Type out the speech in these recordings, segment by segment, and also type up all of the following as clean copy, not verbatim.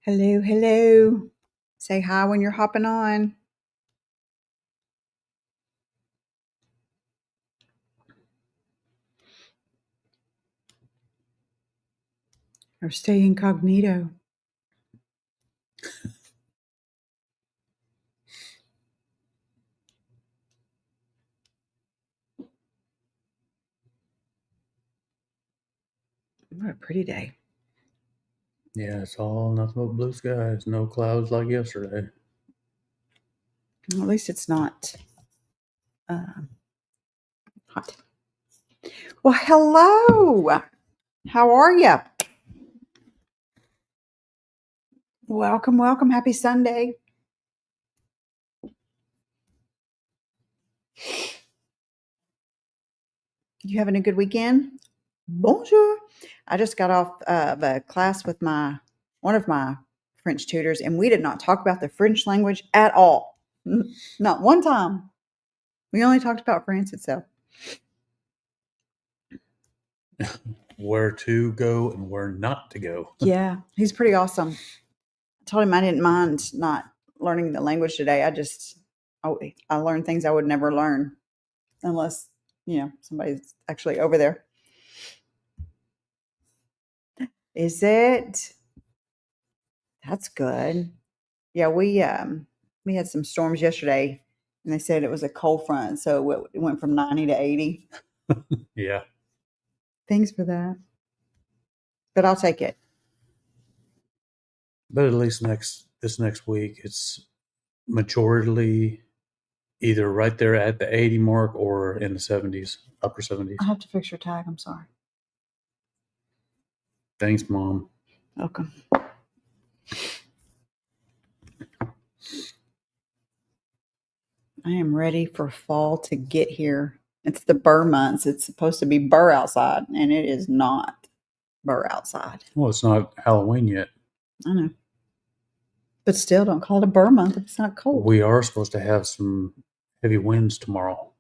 Hello, hello. Say hi when you're hopping on. Or stay incognito. What a pretty day. Yeah, it's all nothing but blue skies, no clouds like yesterday. Well, at least it's not hot. Well, hello. How are you? Welcome, welcome. Happy Sunday. You having a good weekend? Bonjour. I just got off of a class with one of my French tutors, and we did not talk about the French language at all. Not one time. We only talked about France itself. Where to go and where not to go. Yeah, he's pretty awesome. I told him I didn't mind not learning the language today. I learned things I would never learn unless, somebody's actually over there. Is it? That's good. Yeah, we had some storms yesterday, and they said it was a cold front, so it went from 90 to 80. Yeah. Thanks for that. But I'll take it. But at least this next week, it's majority either right there at the 80 mark or in the 70s, upper 70s. I have to fix your tag. I'm sorry. Thanks, Mom. Welcome. I am ready for fall to get here. It's the burr months. It's supposed to be burr outside, and it is not burr outside. Well, it's not Halloween yet. I know. But still, don't call it a burr month if it's not cold. We are supposed to have some heavy winds tomorrow.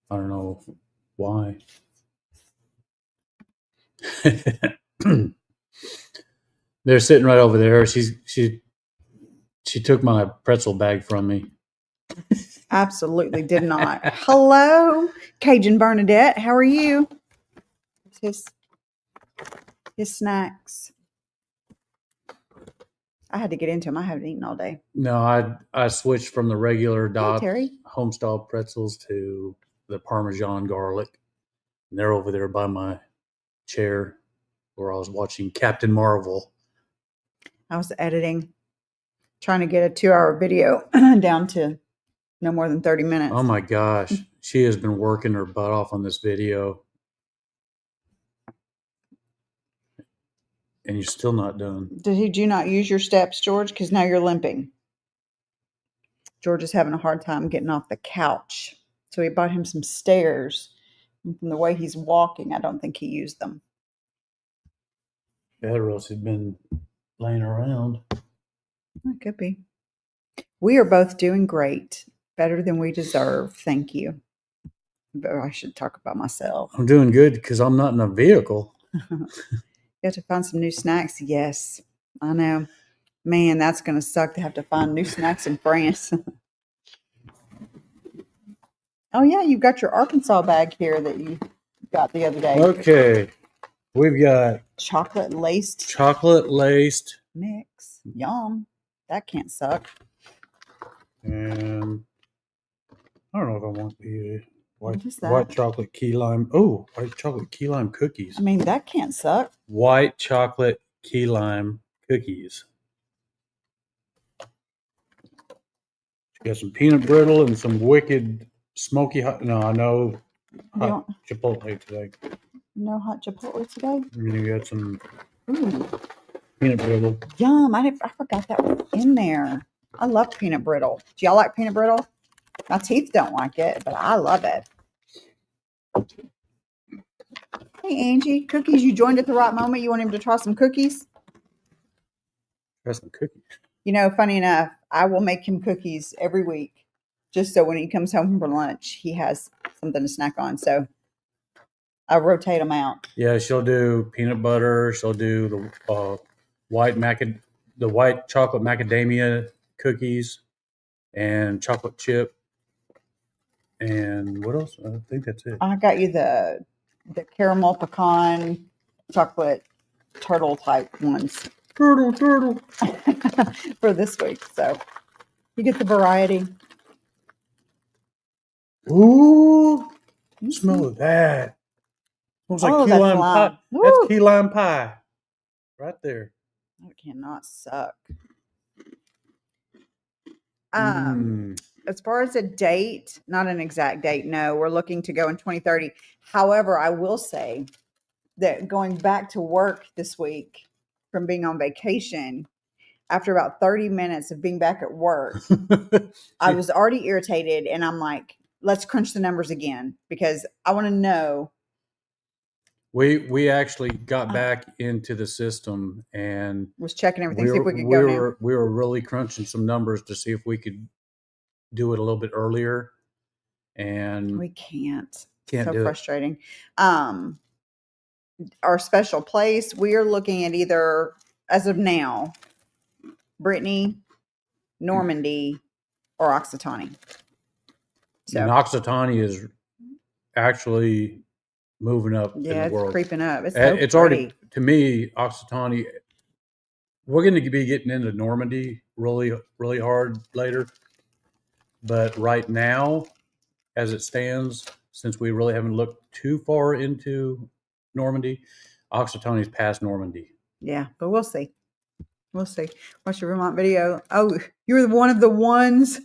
I don't know why. They're sitting right over there. She took my pretzel bag from me. Absolutely did not. Hello, Cajun Bernadette. How are you? His snacks. I had to get into them. I haven't eaten all day. No, I switched from the regular Terry. homestyle pretzels to the Parmesan garlic. And they're over there by my chair where I was watching Captain Marvel. I was editing, trying to get a 2-hour video down to no more than 30 minutes. Oh my gosh. She has been working her butt off on this video. And you're still not done. Did you not use your steps, George? Because now you're limping. George is having a hard time getting off the couch. So we bought him some stairs. And from the way he's walking, I don't think he used them. Yeah, or else he'd been laying around. It could be. We are both doing great. Better than we deserve. Thank you. But I should talk about myself. I'm doing good because I'm not in a vehicle. You have to find some new snacks? Yes, I know. Man, that's going to suck to have to find new snacks in France. Oh, yeah, you've got your Arkansas bag here that you got the other day. Okay. We've got chocolate laced mix. Yum. That can't suck. And I don't know if I want the white chocolate key lime. Oh, white chocolate key lime cookies. I mean, that can't suck. White chocolate key lime cookies. Got some peanut brittle and some wicked smoky hot. No, I know hot chipotle today. No hot chipotle today? And you got some peanut brittle. Yum. I forgot that was in there. I love peanut brittle. Do y'all like peanut brittle? My teeth don't like it, but I love it. Hey, Angie. Cookies, you joined at the right moment. You want him to try some cookies? Try some cookies. You know, funny enough, I will make him cookies every week just so when he comes home for lunch, he has something to snack on. So I rotate them out. Yeah, she'll do peanut butter. She'll do the the white chocolate macadamia cookies and chocolate chip. And what else? I think that's it. I got you the caramel pecan chocolate turtle type ones Turtle. for this week. So you get the variety. Ooh, smell of that. Smells like key that's lime lime. pie. Woo. That's key lime pie. Right there. That cannot suck. Mm. As far as a date, not an exact date, no, we're looking to go in 2030. However, I will say that going back to work this week from being on vacation, after about 30 minutes of being back at work, I was already irritated, and I'm like, let's crunch the numbers again because I want to know. We actually got back into the system and Was checking everything, see if we could go now. We were really crunching some numbers to see if we could do it a little bit earlier, and We can't. Can't so do it. frustrating. Our special place, we are looking at either, as of now, Brittany, Normandy, or Occitanie. And Occitanie is actually moving up in the world. It's creeping up. It's It's so already, to me, Occitanie. We're going to be getting into Normandy really, really hard later. But right now, as it stands, since we really haven't looked too far into Normandy, Occitanie's past Normandy. Yeah, but we'll see. We'll see. Watch your Vermont video. Oh, you're one of the ones.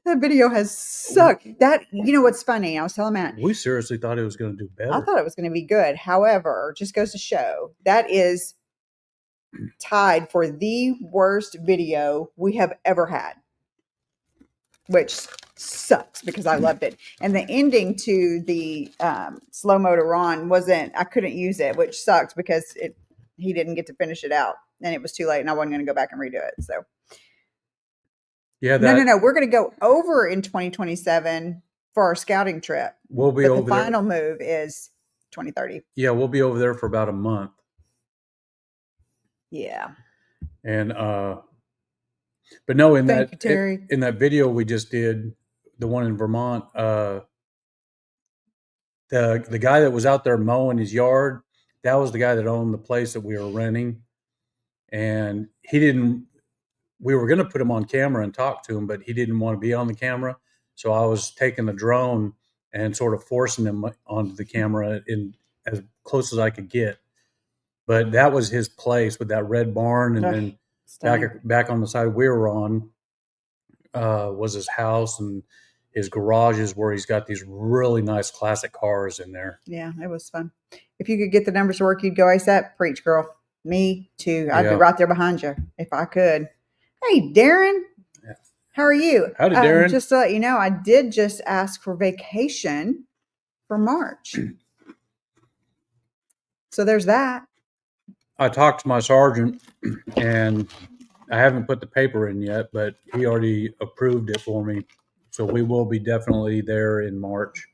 That video has sucked. That, you know what's funny? I was telling Matt. We seriously thought it was going to do better. I thought it was going to be good. However, just goes to show that is tied for the worst video we have ever had, which sucks because I loved it. And the ending to the slow mo to Ron I couldn't use it, which sucks because he didn't get to finish it out and it was too late and I wasn't going to go back and redo it. So yeah, no. We're going to go over in 2027 for our scouting trip. We'll be over there. The final move is 2030. Yeah, we'll be over there for about a month. Yeah. And but no, in Thank you, Terry. In that video we just did, the one in Vermont, the guy that was out there mowing his yard, that was the guy that owned the place that we were renting, and we were going to put him on camera and talk to him, but he didn't want to be on the camera. So I was taking the drone and sort of forcing him onto the camera in as close as I could get. But that was his place with that red barn, and then back on the side we were on was his house, and his garage is where he's got these really nice classic cars in there. Yeah, it was fun. If you could get the numbers to work, you'd go ASAP. Preach, girl. Me too. I'd be right there behind you if I could. Hey, Darren. Yeah. How are you? Howdy, Darren. Just to let you know, I did just ask for vacation for March. So there's that. I talked to my sergeant, and I haven't put the paper in yet, but he already approved it for me. So we will be definitely there in March.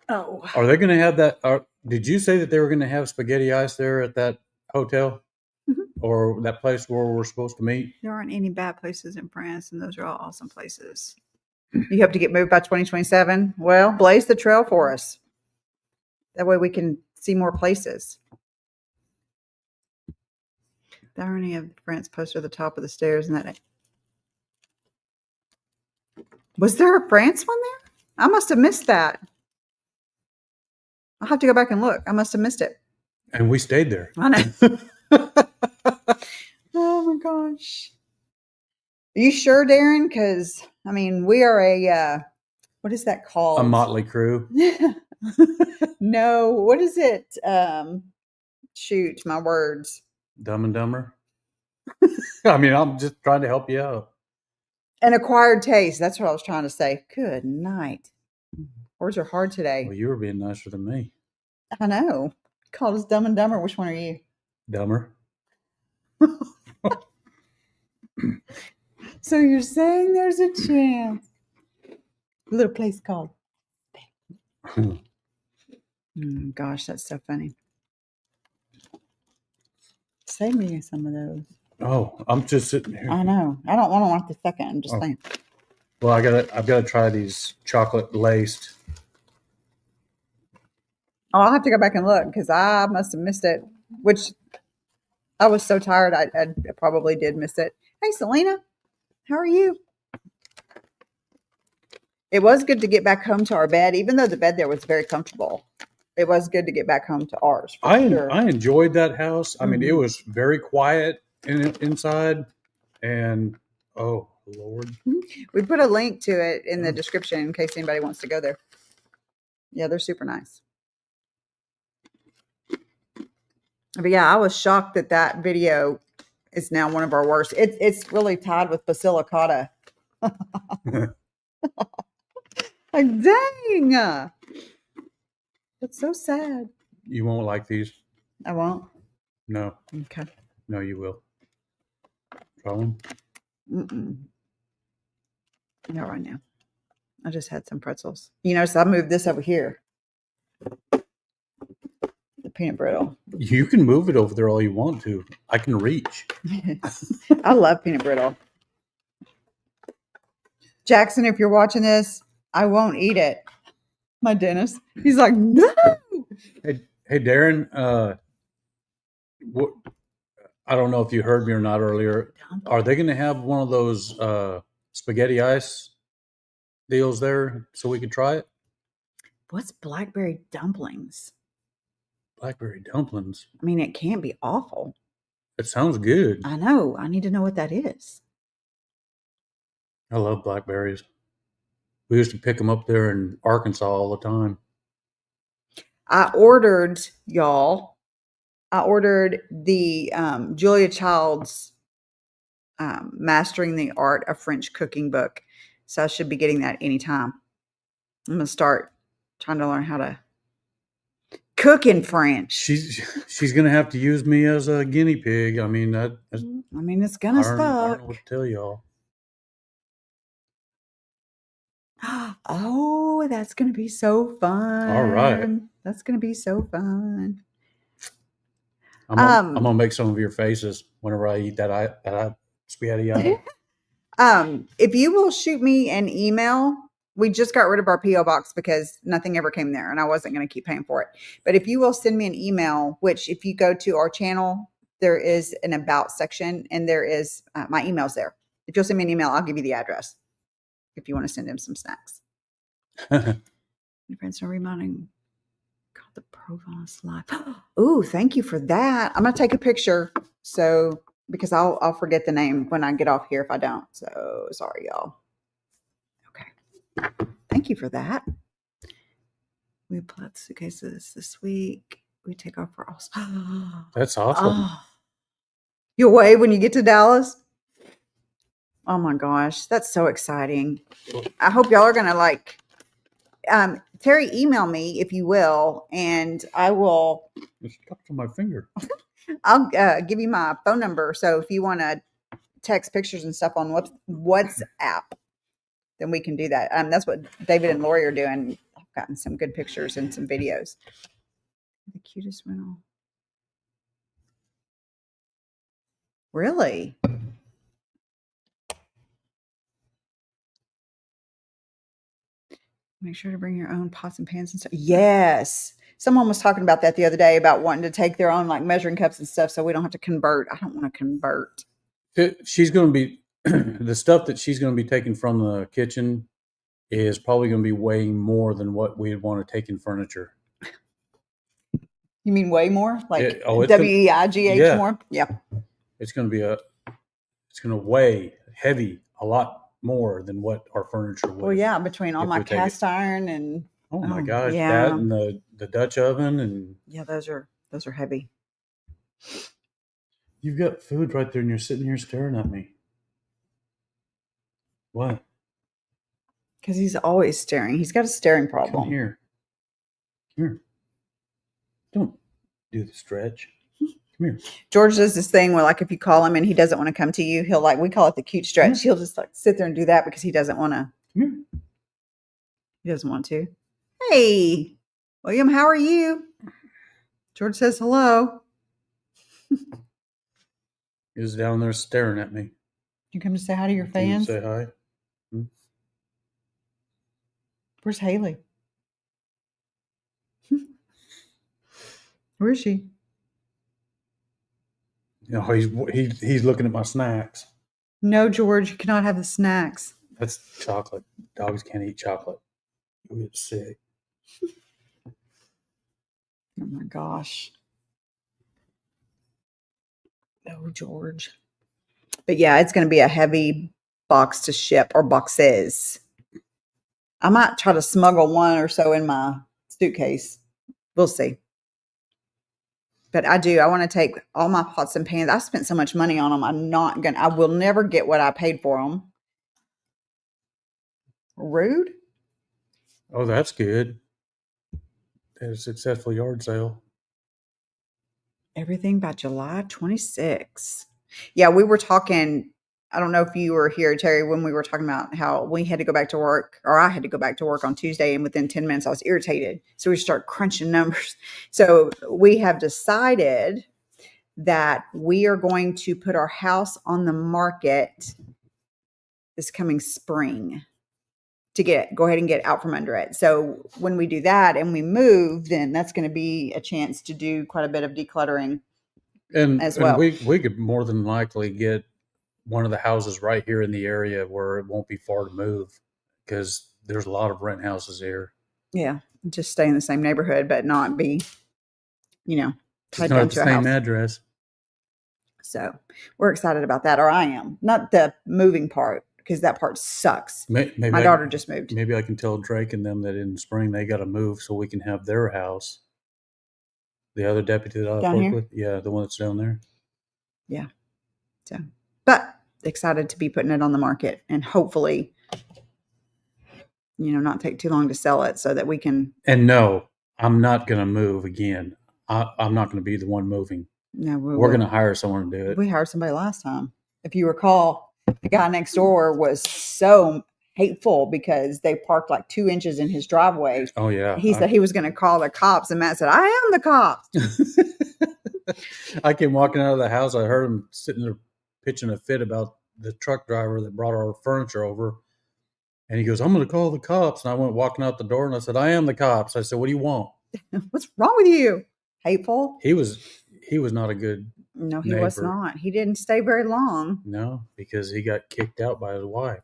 Oh. Are they going to have that? Did you say that they were going to have spaghetti ice there at that hotel? Mm-hmm. Or that place where we're supposed to meet? There aren't any bad places in France, and those are all awesome places. You hope to get moved by 2027? Well, blaze the trail for us. That way we can see more places. The irony of France poster at the top of the stairs and that. Was there a France one there? I must have missed that. I'll have to go back and look. I must have missed it. And we stayed there. I know. Oh my gosh. Are you sure, Darren? Because, I mean, we are a, what is that called? A motley crew. No, what is it? Shoot, my words. Dumb and Dumber? I mean, I'm just trying to help you out. An acquired taste. That's what I was trying to say. Good night. Words are hard today. Well, you were being nicer than me. I know. Called us Dumb and Dumber. Which one are you? Dumber. So you're saying there's a chance. A little place called. Gosh, that's so funny. save me some of those. Oh, I'm just sitting here. I know. I don't want to want the second. I'm just saying. Well, I've got to try these chocolate laced. Oh, I'll have to go back and look because I must have missed it. Which I was so tired. I probably did miss it. Hey, Selena, how are you? It was good to get back home to our bed, even though the bed there was very comfortable. It was good to get back home to ours. I Sure. enjoyed that house. I mean, it Mhm. was very quiet inside, and oh Lord, We put a link to it in the description in case anybody wants to go there. Yeah, they're super nice. But yeah, I was shocked that that video is now one of our worst. It's really tied with Basilicata. Like, dang. That's so sad. you won't like these. I won't. No, Okay. no, you will. Try one. Not right now. I just had some pretzels. You notice I moved this over here. The peanut brittle. You can move it over there all you want to. I can reach. I love peanut brittle. Jackson, if you're watching this, I won't eat it. My dentist. He's like, no. Hey, Darren. What? I don't know if you heard me or not earlier. Are they going to have one of those spaghetti ice deals there so we could try it? What's blackberry dumplings? Blackberry dumplings. I mean, it can't be awful. It sounds good. I know. I need to know what that is. I love blackberries. We used to pick them up there in Arkansas all the time. I ordered, y'all. I ordered the Julia Child's Mastering the Art of French Cooking book. So I should be getting that anytime. I'm going to start trying to learn how to cook in French. She's going to have to use me as a guinea pig. I mean, it's going to stuck. I don't know what to tell y'all. Oh, that's going to be so fun. All right. That's going to be so fun. I'm gonna make some of your faces whenever I eat that spaghetti. If you will shoot me an email, we just got rid of our PO box because nothing ever came there, and I wasn't going to keep paying for it. But if you will send me an email, which if you go to our channel, there is an about section, and there is my email's there. If you'll send me an email, I'll give you the address if you want to send him some snacks. Your friends are reminding. The Provence life. Oh, thank you for that. I'm gonna take a picture because I'll forget the name when I get off here if I don't. So sorry, y'all. Okay. Thank you for that. We pull out the suitcases this week. We take off for us. That's awesome. Oh. You'll wave when you get to Dallas. Oh my gosh, that's so exciting. I hope y'all are gonna like. Terry, email me if you will, and I will. It's stuck to my finger. I'll give you my phone number. So if you want to text pictures and stuff on WhatsApp, then we can do that. That's what David and Lori are doing. I've gotten some good pictures and some videos. The cutest rental. Really? Make sure to bring your own pots and pans and stuff. Yes. Someone was talking about that the other day about wanting to take their own like measuring cups and stuff so we don't have to convert. I don't want to convert. She's going to be the stuff that she's going to be taking from the kitchen is probably going to be weighing more than what we'd want to take in furniture. You mean way more? Like WEIGH more? Yeah. It's going to weigh heavy a lot more than what our furniture would. Well, yeah, between all my cast iron and oh my gosh, that and the Dutch oven and yeah, those are heavy. You've got food right there and you're sitting here staring at me. What? Because he's always staring. He's got a staring problem. Come here. Don't do the stretch. Come here. George does this thing where, like, if you call him and he doesn't want to come to you, he'll we call it the cute stretch. He'll just like sit there and do that because he doesn't want to. Come here. He doesn't want to. Hey, William, how are you? George says hello. He was down there staring at me. You come to say hi to your Can you fans? say hi? Where's Haley? Where is she? You know, he's looking at my snacks. No, George, you cannot have the snacks. That's chocolate. Dogs can't eat chocolate. You'll get sick. Oh my gosh. Oh, George. But yeah, it's going to be a heavy box to ship, or boxes. I might try to smuggle one or so in my suitcase. We'll see. But I want to take all my pots and pans. I spent so much money on them. I will never get what I paid for them. Rude. Oh, that's good. Had a successful yard sale. Everything by July 26th. Yeah, we were talking. I don't know if you were here, Terry, when we were talking about how we had to go back to work, or I had to go back to work on Tuesday, and within 10 minutes I was irritated. So we start crunching numbers. So we have decided that we are going to put our house on the market this coming spring to go ahead and get out from under it. So when we do that and we move, then that's going to be a chance to do quite a bit of decluttering as well. And we could more than likely get one of the houses right here in the area where it won't be far to move, because there's a lot of rent houses here. Yeah, just stay in the same neighborhood, but not be, tied It's not down at the to a same house. address. So we're excited about that, or I am. Not the moving part, because that part sucks. Maybe My daughter just moved. Maybe I can tell Drake and them that in spring they got to move so we can have their house. The other deputy that I Down work here? with, yeah, the one that's down there. Yeah. So, but excited to be putting it on the market, and hopefully, not take too long to sell it so that we can. And no, I'm not going to move again. I'm not going to be the one moving. No, We're going to hire someone to do it. We hired somebody last time. If you recall, the guy next door was so hateful because they parked like 2 inches in his driveway. Oh yeah. He said he was going to call the cops, and Matt said, "I am the cops." I came walking out of the house. I heard him sitting there pitching a fit about the truck driver that brought our furniture over. And he goes, "I'm going to call the cops." And I went walking out the door and I said, "I am the cops." I said, "What do you want?" What's wrong with you? Hateful? He was not a good No, he neighbor. was not. He didn't stay very long. No, because he got kicked out by his wife.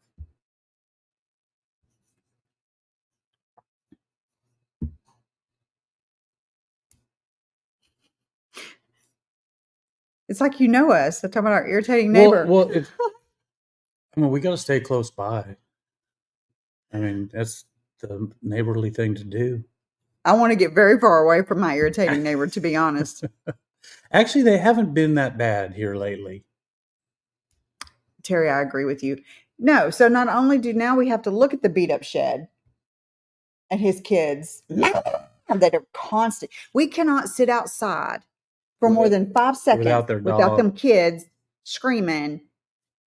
It's like you know us. I'm talking about our irritating neighbor. Well, we got to stay close by. I mean, that's the neighborly thing to do. I want to get very far away from my irritating neighbor, to be honest. Actually, they haven't been that bad here lately. Terry, I agree with you. No, so not only do now we have to look at the beat up shed and his kids that are constant. We cannot sit outside for more than 5 seconds without them kids screaming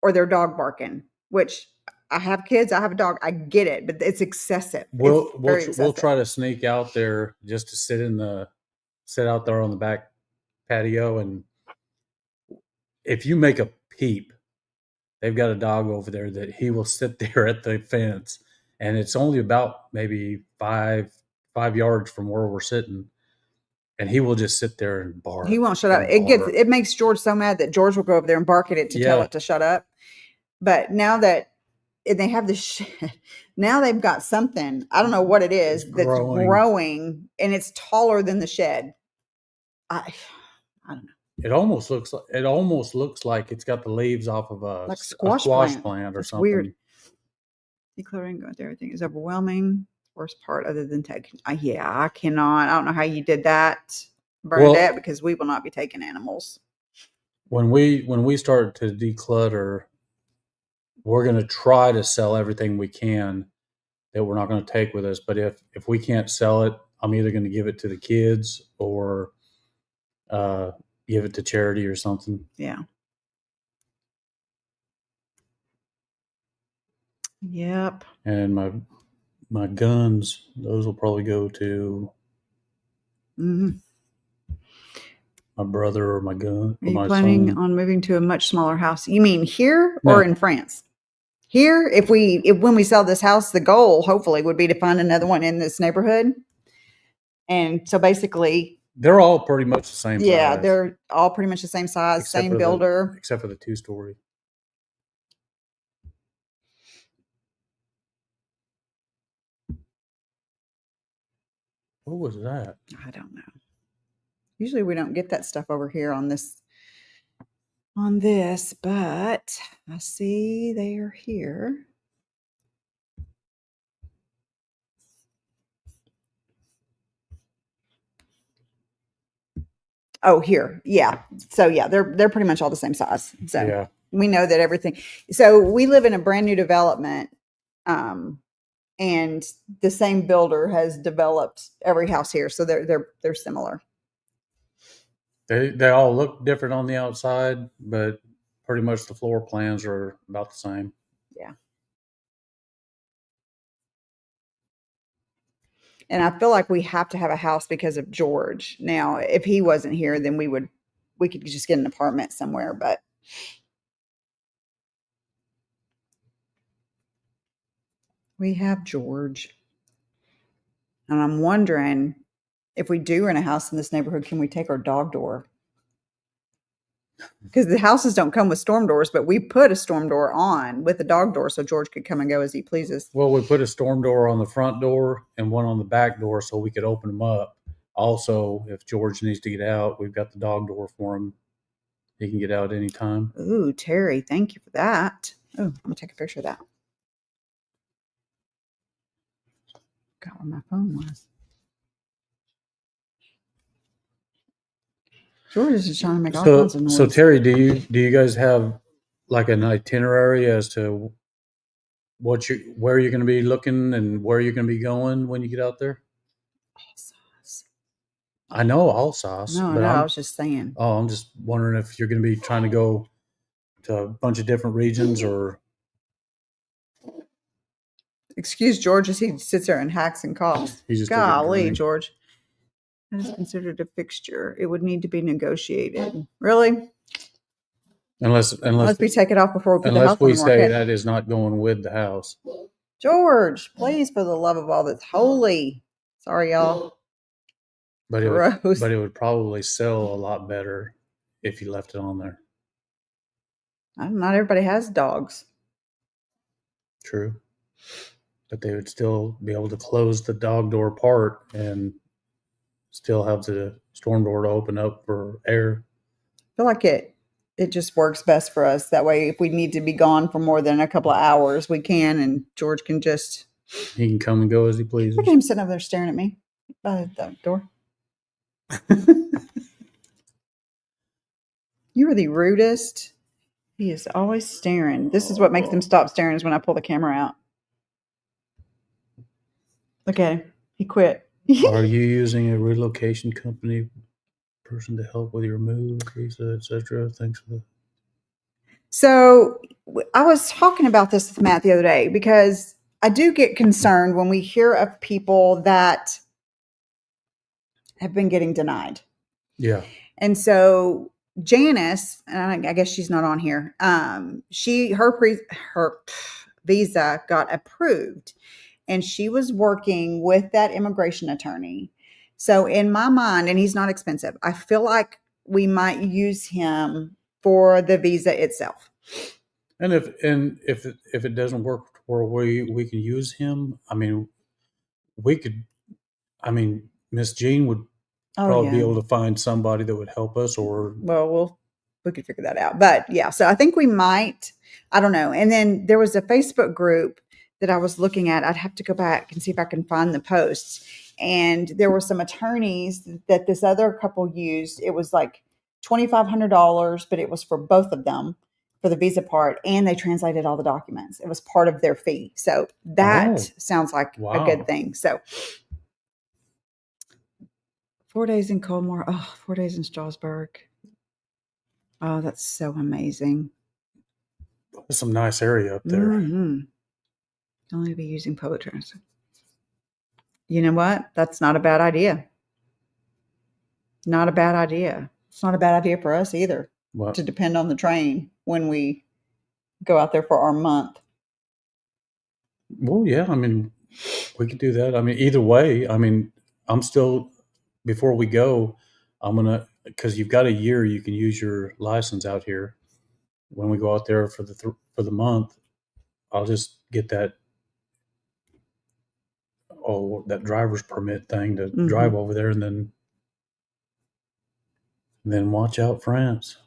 or their dog barking, which I have kids, I have a dog. I get it, but it's excessive. We'll try to sneak out there just to sit out there on the back patio, and if you make a peep, they've got a dog over there that he will sit there at the fence, and it's only about maybe 5 yards from where we're sitting, and he will just sit there and bark. He won't shut up. It makes George so mad that George will go over there and bark at it to tell it to shut up. But now that they have this shed, now they've got something, I don't know what it is, that's growing, and it's taller than the shed. I don't know. It almost looks like it's got the leaves off of a squash plant or something. Weird. Decluttering with everything is overwhelming. Worst part, other than taking, I cannot. I don't know how you did that, Bernadette, because we will not be taking animals. When we start to declutter, we're going to try to sell everything we can that we're not going to take with us. But if we can't sell it, I'm either going to give it to the kids or give it to charity or something. Yeah. Yep. And my guns, those will probably go to my brother or my gun Are or you my planning son. on moving to a much smaller house? You mean here or No. in France? Here, if when we sell this house, the goal hopefully would be to find another one in this neighborhood. And so basically, They're all pretty much the same yeah, size, they're all pretty much the same size, except same for builder. the 2-story. What was that? I don't know. Usually we don't get that stuff over here on this, but I see they are here. Oh, here. Yeah. So yeah, they're pretty much all the same size. So Yeah. we know that everything. So we live in a brand new development. And the same builder has developed every house here. So they're similar. They all look different on the outside, but pretty much the floor plans are about the same. Yeah. And I feel like we have to have a house because of George. Now, if he wasn't here, then we could just get an apartment somewhere, but we have George. And I'm wondering if we do rent a house in this neighborhood, can we take our dog door? Because the houses don't come with storm doors, but we put a storm door on with a dog door so George could come and go as he pleases. Well, we put a storm door on the front door and one on the back door so we could open them up. Also, if George needs to get out, we've got the dog door for him. He can get out anytime. Ooh, Terry, thank you for that. Oh, I'm gonna take a picture of that. Got where my phone was. George is just trying to make all kinds of noise. So Terry, do you guys have like an itinerary as to where you're going to be looking and where you're going to be going when you get out there? Sauce. I know all sauce, No, but I was just saying. I'm just wondering if you're going to be trying to go to a bunch of different regions or. Excuse George as he sits there and hacks and coughs. He just took a Golly, drink. George. That is considered a fixture. It would need to be negotiated. Really? Unless we take it off before we put the house unless on we the say market. that is not going with the house. George, please, for the love of all that's holy. Sorry, y'all. But Gross. it would probably sell a lot better if you left it on there. Not everybody has dogs. True. But they would still be able to close the dog door part and still have the storm door to open up for air. I feel like it just works best for us. That way, if we need to be gone for more than a couple of hours, we can, and George can just. He can come and go as he pleases. Look at him sitting over there staring at me by the door. You are the rudest. He is always staring. This is what makes him stop staring is when I pull the camera out. Look at him. He quit. Are you using a relocation company person to help with your move, visa, etc.? Thanks for that. So I was talking about this with Matt the other day because I do get concerned when we hear of people that have been getting denied. Yeah. And so Janice, and I guess she's not on here. Her visa got approved, and she was working with that immigration attorney. So in my mind, and he's not expensive, I feel like we might use him for the visa itself. And if it doesn't work where we can use him, I mean, Miss Jean would probably be able to find somebody that would help us, or we could figure that out. But yeah, so I think we might. I don't know. And then there was a Facebook group that I was looking at. I'd have to go back and see if I can find the posts. And there were some attorneys that this other couple used. It was like $2,500, but it was for both of them for the visa part, and they translated all the documents. It was part of their fee. So that sounds like a good thing. So 4 days in Colmore. Oh, 4 days in Strasbourg. Oh, that's so amazing. There's some nice area up there. Mm-hmm. Only be using public transit. You know what? That's not a bad idea. Not a bad idea. It's not a bad idea for us either Well, to depend on the train when we go out there for our month. well, yeah. I mean, we could do that. I mean, either way. I mean, I'm still before we go. I'm gonna because you've got a year you can use your license out here. When we go out there for the month, I'll just get that that driver's permit thing to drive over there, and then watch out France.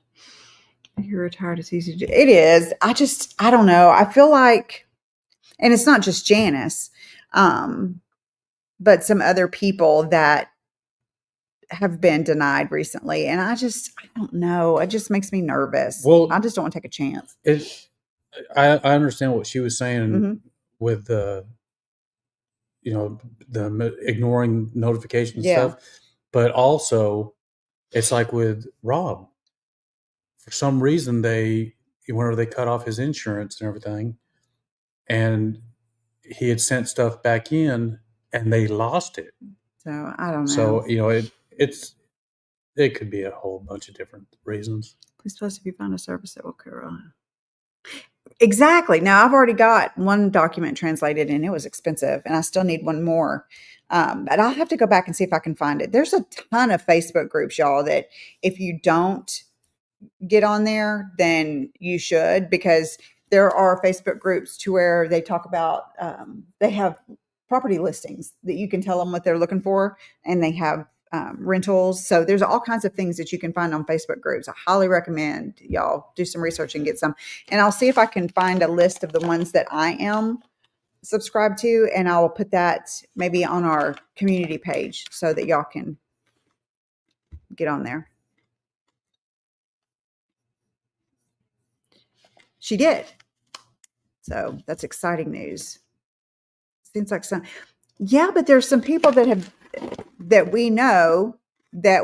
You're retired. It's easy to do. It is. I don't know. I feel like, and it's not just Janice, but some other people that have been denied recently. And I don't know. It just makes me nervous. Well, I just don't want to take a chance. I understand what she was saying with the ignoring notifications and stuff, but also it's like with Rob. For some reason, whenever they cut off his insurance and everything, and he had sent stuff back in, and they lost it. So I don't know. So it could be a whole bunch of different reasons. Please tell us if you find a service that will cover. Exactly. Now I've already got one document translated, and it was expensive, and I still need one more. But I'll have to go back and see if I can find it. There's a ton of Facebook groups, y'all, that if you don't get on there, then you should, because there are Facebook groups to where they talk about, they have property listings that you can tell them what they're looking for, and they have rentals. So there's all kinds of things that you can find on Facebook groups. I highly recommend y'all do some research and get some. And I'll see if I can find a list of the ones that I am subscribed to, and I will put that maybe on our community page so that y'all can get on there. She did. So that's exciting news. Seems like yeah, but there's some people that we know that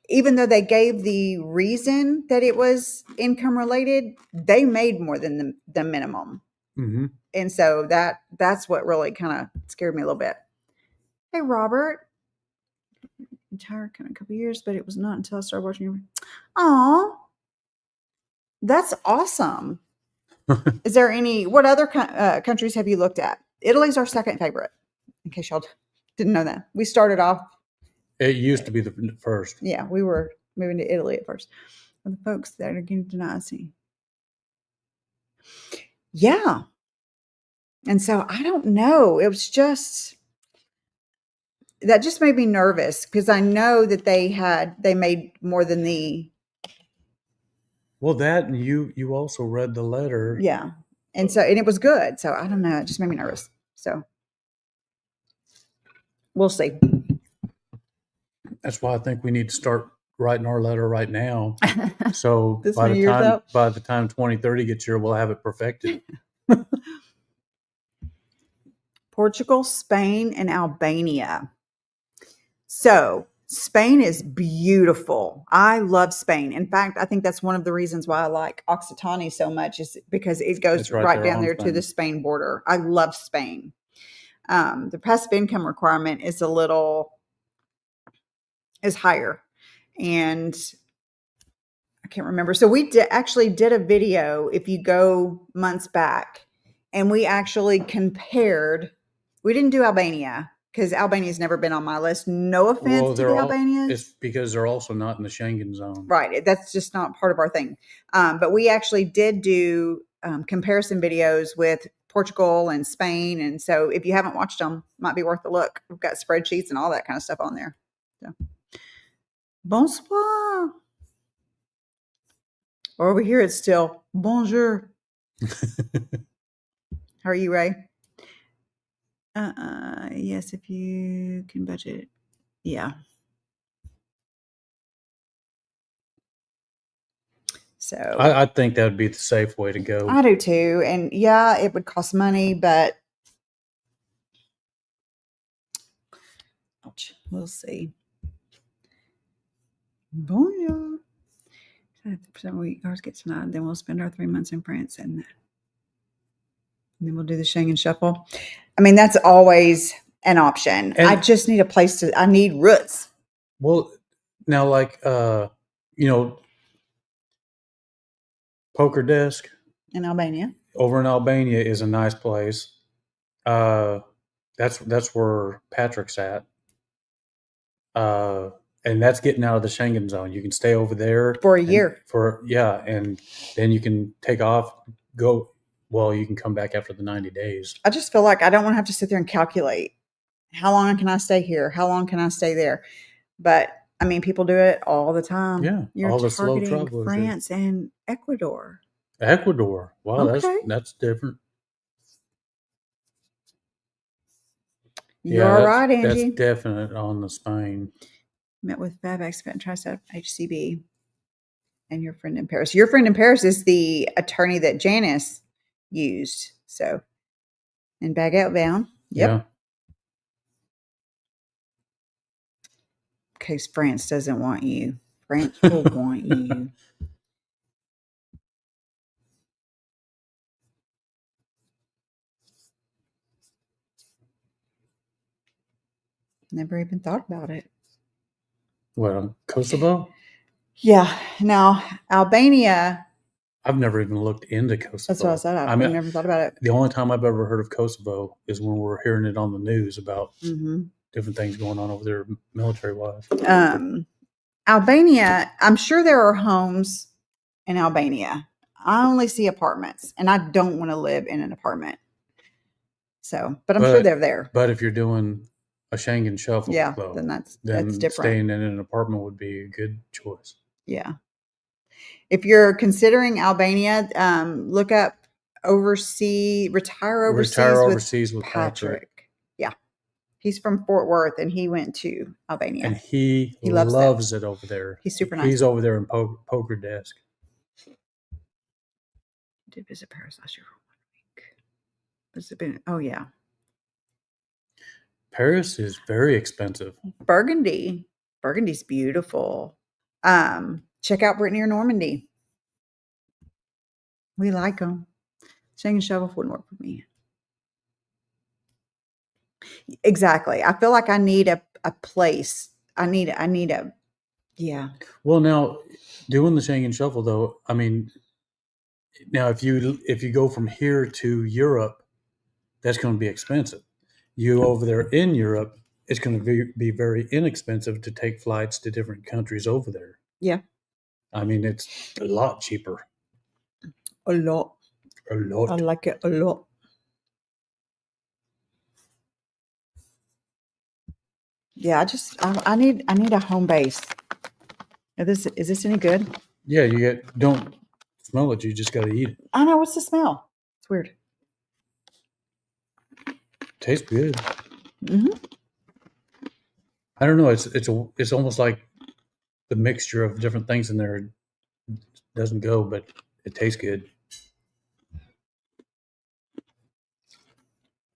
even though they gave the reason that it was income related, they made more than the minimum. Mm-hmm. And so that's what really kind of scared me a little bit. Hey, Robert. Retired kind of a couple years, but it was not until I started watching you. Aw. That's awesome. Is there what other countries have you looked at? Italy's our second favorite, in case y'all didn't know that. We started off. It used to be the first. Yeah, we were moving to Italy at first. For the folks that are getting denied. Yeah. And so I don't know. It was that just made me nervous, because I know that they made more than the. Well, that, and you also read the letter. Yeah. And it was good. So I don't know. It just made me nervous. So we'll see. That's why I think we need to start writing our letter right now. So by the time 2030 gets here, we'll have it perfected. Portugal, Spain, and Albania. So Spain is beautiful. I love Spain. In fact, I think that's one of the reasons why I like Occitanie so much, is because it goes right down there to the Spain border. I love Spain. The passive income requirement is higher. And I can't remember. So we actually did a video, if you go months back, and we actually compared. We didn't do Albania, because Albania's never been on my list. No offense to the Albanians. It's because they're also not in the Schengen zone. Right. That's just not part of our thing. But we actually did do comparison videos with Portugal and Spain. And so if you haven't watched them, might be worth a look. We've got spreadsheets and all that kind of stuff on there. So. Bonsoir. Or over here, it's still bonjour. How are you, Ray? Yes, if you can budget. Yeah. So I think that would be the safe way to go. I do too. And yeah, it would cost money, but we'll see. Bonjour. 50% week ours gets denied. Then we'll spend our 3 months in France, and then we'll do the Schengen shuffle. I mean, that's always an option. I just need a place I need roots. Well, now, like, Poker Desk in Albania. over in Albania is a nice place. Uh, that's where Patrick's at. And that's getting out of the Schengen zone. You can stay over there For a year. And then you can take off, go. Well, you can come back after the 90 days. I just feel like I don't want to have to sit there and calculate how long can I stay here? How long can I stay there? But I mean, people do it all the time. Yeah, You're all the slow targeting travelers. France and Ecuador. Ecuador. Wow, Okay. that's different. You're right, Angie. That's definite on the Spain. Met with Fab Expat and TriStat HCB and your friend in Paris. Your friend in Paris is the attorney that Janice used. So, and bag outbound. Yep. Yeah. In case France doesn't want you. France will want you. Never even thought about it. What, Kosovo? Yeah. Now, Albania. I've never even looked into Kosovo. That's what I said. I've never thought about it. The only time I've ever heard of Kosovo is when we're hearing it on the news about different things going on over there military-wise. Albania, I'm sure there are homes in Albania. I only see apartments, and I don't want to live in an apartment. So, but I'm sure they're there. But if you're doing a Schengen shuffle, though, then that's different. Staying in an apartment would be a good choice. Yeah. If you're considering Albania, look up retire overseas with Patrick. Yeah. He's from Fort Worth, and he went to Albania. And he loves it over there. He's super nice. He's over there in Poker Desk. Did visit Paris last year for 1 week. Has it been? Oh, yeah. Paris is very expensive. Burgundy's beautiful. Check out Brittany or Normandy. We like them. Schengen Shovel wouldn't work for me. Exactly. I feel like I need a place. I need a, yeah. Well, now doing the Schengen Shuffle, though, I mean, now if you go from here to Europe, that's going to be expensive. You over there in Europe, it's going to be very inexpensive to take flights to different countries over there. Yeah. I mean, it's a lot cheaper. A lot. A lot. I like it a lot. Yeah, I need a home base. Is this any good? Yeah, don't smell it. You just got to eat it. I know. What's the smell? It's weird. Tastes good. Mm-hmm. I don't know. It's almost like the mixture of different things in there doesn't go, but it tastes good.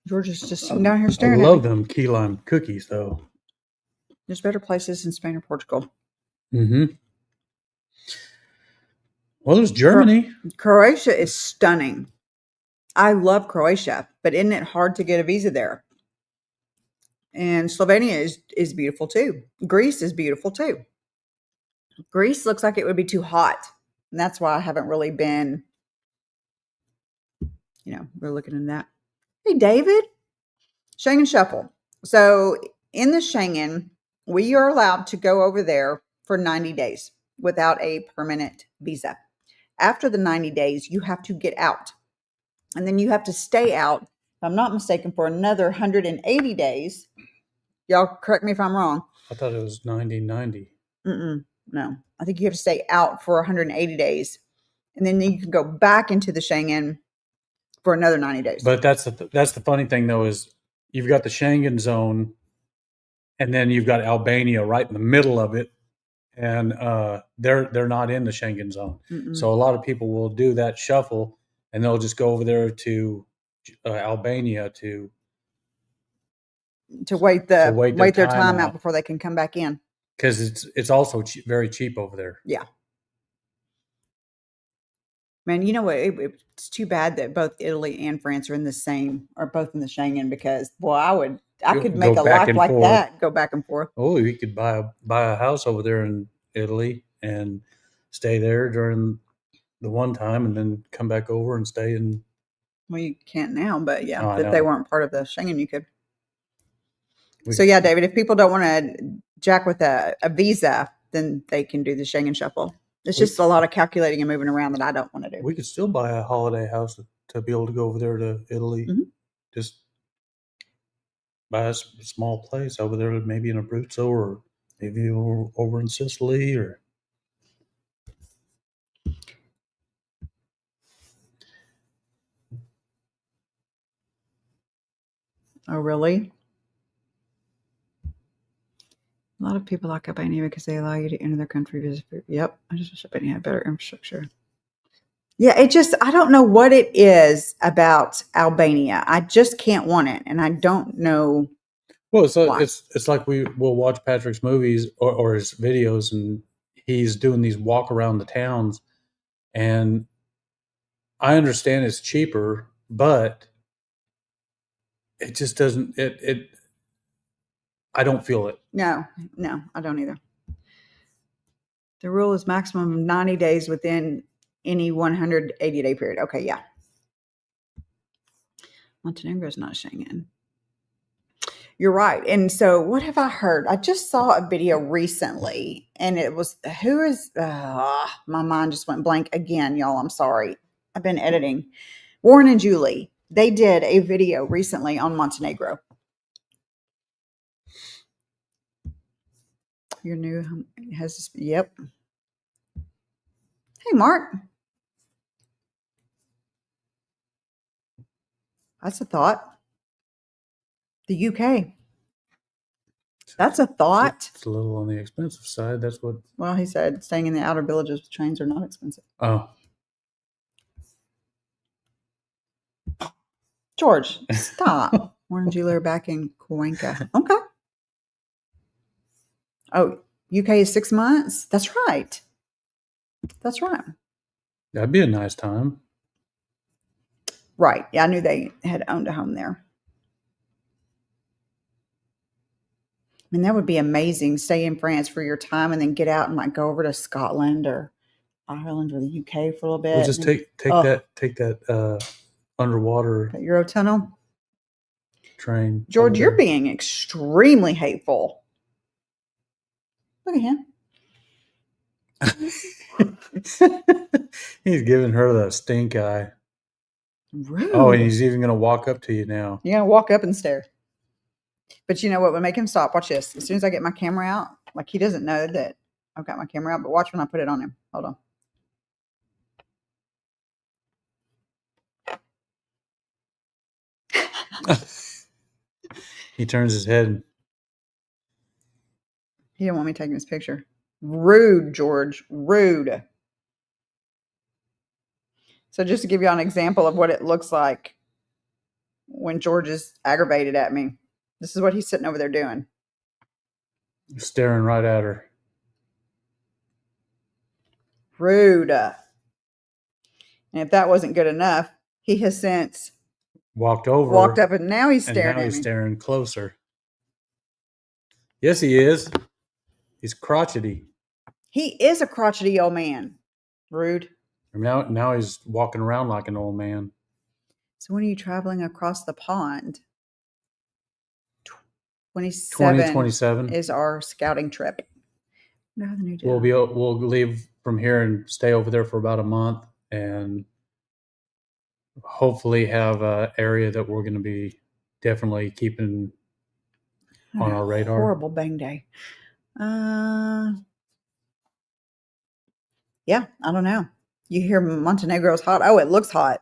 George is just down here staring. I love them key lime cookies, though. There's better places in Spain or Portugal. Mm-hmm. Well, there's Germany. Croatia is stunning. I love Croatia, but isn't it hard to get a visa there? And Slovenia is beautiful too. Greece is beautiful too. Greece looks like it would be too hot. And that's why I haven't really been, we're looking in that. Hey, David. Schengen Shuffle. So in the Schengen, we are allowed to go over there for 90 days without a permanent visa. After the 90 days, you have to get out. And then you have to stay out, if I'm not mistaken, for another 180 days. Y'all correct me if I'm wrong. I thought it was 90. No, I think you have to stay out for 180 days. And then you can go back into the Schengen for another 90 days. But that's the funny thing, though, is you've got the Schengen zone, and then you've got Albania right in the middle of it, and they're not in the Schengen zone. So a lot of people will do that shuffle, and they'll just go over there to Albania to wait their time out before they can come back in. Because it's also very cheap over there. Yeah. Man, you know what? It's too bad that both Italy and France are both in the Schengen because, boy, I could make Go a back life and like forth. that, go back and forth. Oh, you could buy a house over there in Italy and stay there during the one time, and then come back over and stay in. Well, you can't now, but yeah, Oh, I if they know. weren't part of the Schengen, you could. We So could, yeah, David, if people don't want to jack with a visa, then they can do the Schengen shuffle. It's we, just a lot of calculating and moving around that I don't want to do. we could still buy a holiday house to be able to go over there to Italy. Mhm. Just buy a small place over there, maybe in Abruzzo or maybe over in Sicily or. Oh, really? A lot of people like Albania because they allow you to enter their country. Yep, I just wish Albania had better infrastructure. Yeah, I don't know what it is about Albania. I just can't want it, and I don't know Well, so why. it's like we will watch Patrick's movies or his videos, and he's doing these walk around the towns, and I understand it's cheaper, but it just doesn't. It I don't feel it. No, I don't either. The rule is maximum of 90 days within any 180-day period. Okay, yeah. Montenegro is not Schengen. You're right. And so, what have I heard? I just saw a video recently, and it was my mind just went blank again, y'all. I'm sorry. I've been editing. Warren and Julie, they did a video recently on Montenegro. Your new has this, yep. Hey, Mark. That's a thought. The UK. That's a thought. It's a little on the expensive side. That's what. Well, he said staying in the outer villages with trains are not expensive. Oh, George, stop. Warren and Julie are back in Cuenca. Okay. Oh, UK is 6 months? That's right. That's right. that'd be a nice time. Right. Yeah, I knew they had owned a home there. I mean, that would be amazing. Stay in France for your time and then get out and like go over to Scotland or Ireland or the UK for a little bit. We'll just take that underwater that Eurotunnel. train. George, you're being extremely hateful. Look at him. He's giving her the stink eye. Rude. Oh, and he's even going to walk up to you now. You're going to walk up and stare. But you know what would make him stop? Watch this. As soon as I get my camera out, like he doesn't know that I've got my camera out, but watch when I put it on him. Hold on. He turns his head. He didn't want me taking his picture. Rude, George. Rude. So just to give you an example of what it looks like when George is aggravated at me, this is what he's sitting over there doing. Staring right at her. Rude. And if that wasn't good enough, he has since walked up, and now he's staring and now at he's me. Staring closer. Yes, he is. He's crotchety. He is a crotchety old man. Rude. Now he's walking around like an old man. So when are you traveling across the pond? 2027 is our scouting trip. We'll leave from here and stay over there for about a month, and hopefully have an area that we're going to be definitely keeping on our radar. Horrible bang day. Yeah, I don't know. You hear Montenegro's hot. Oh, it looks hot.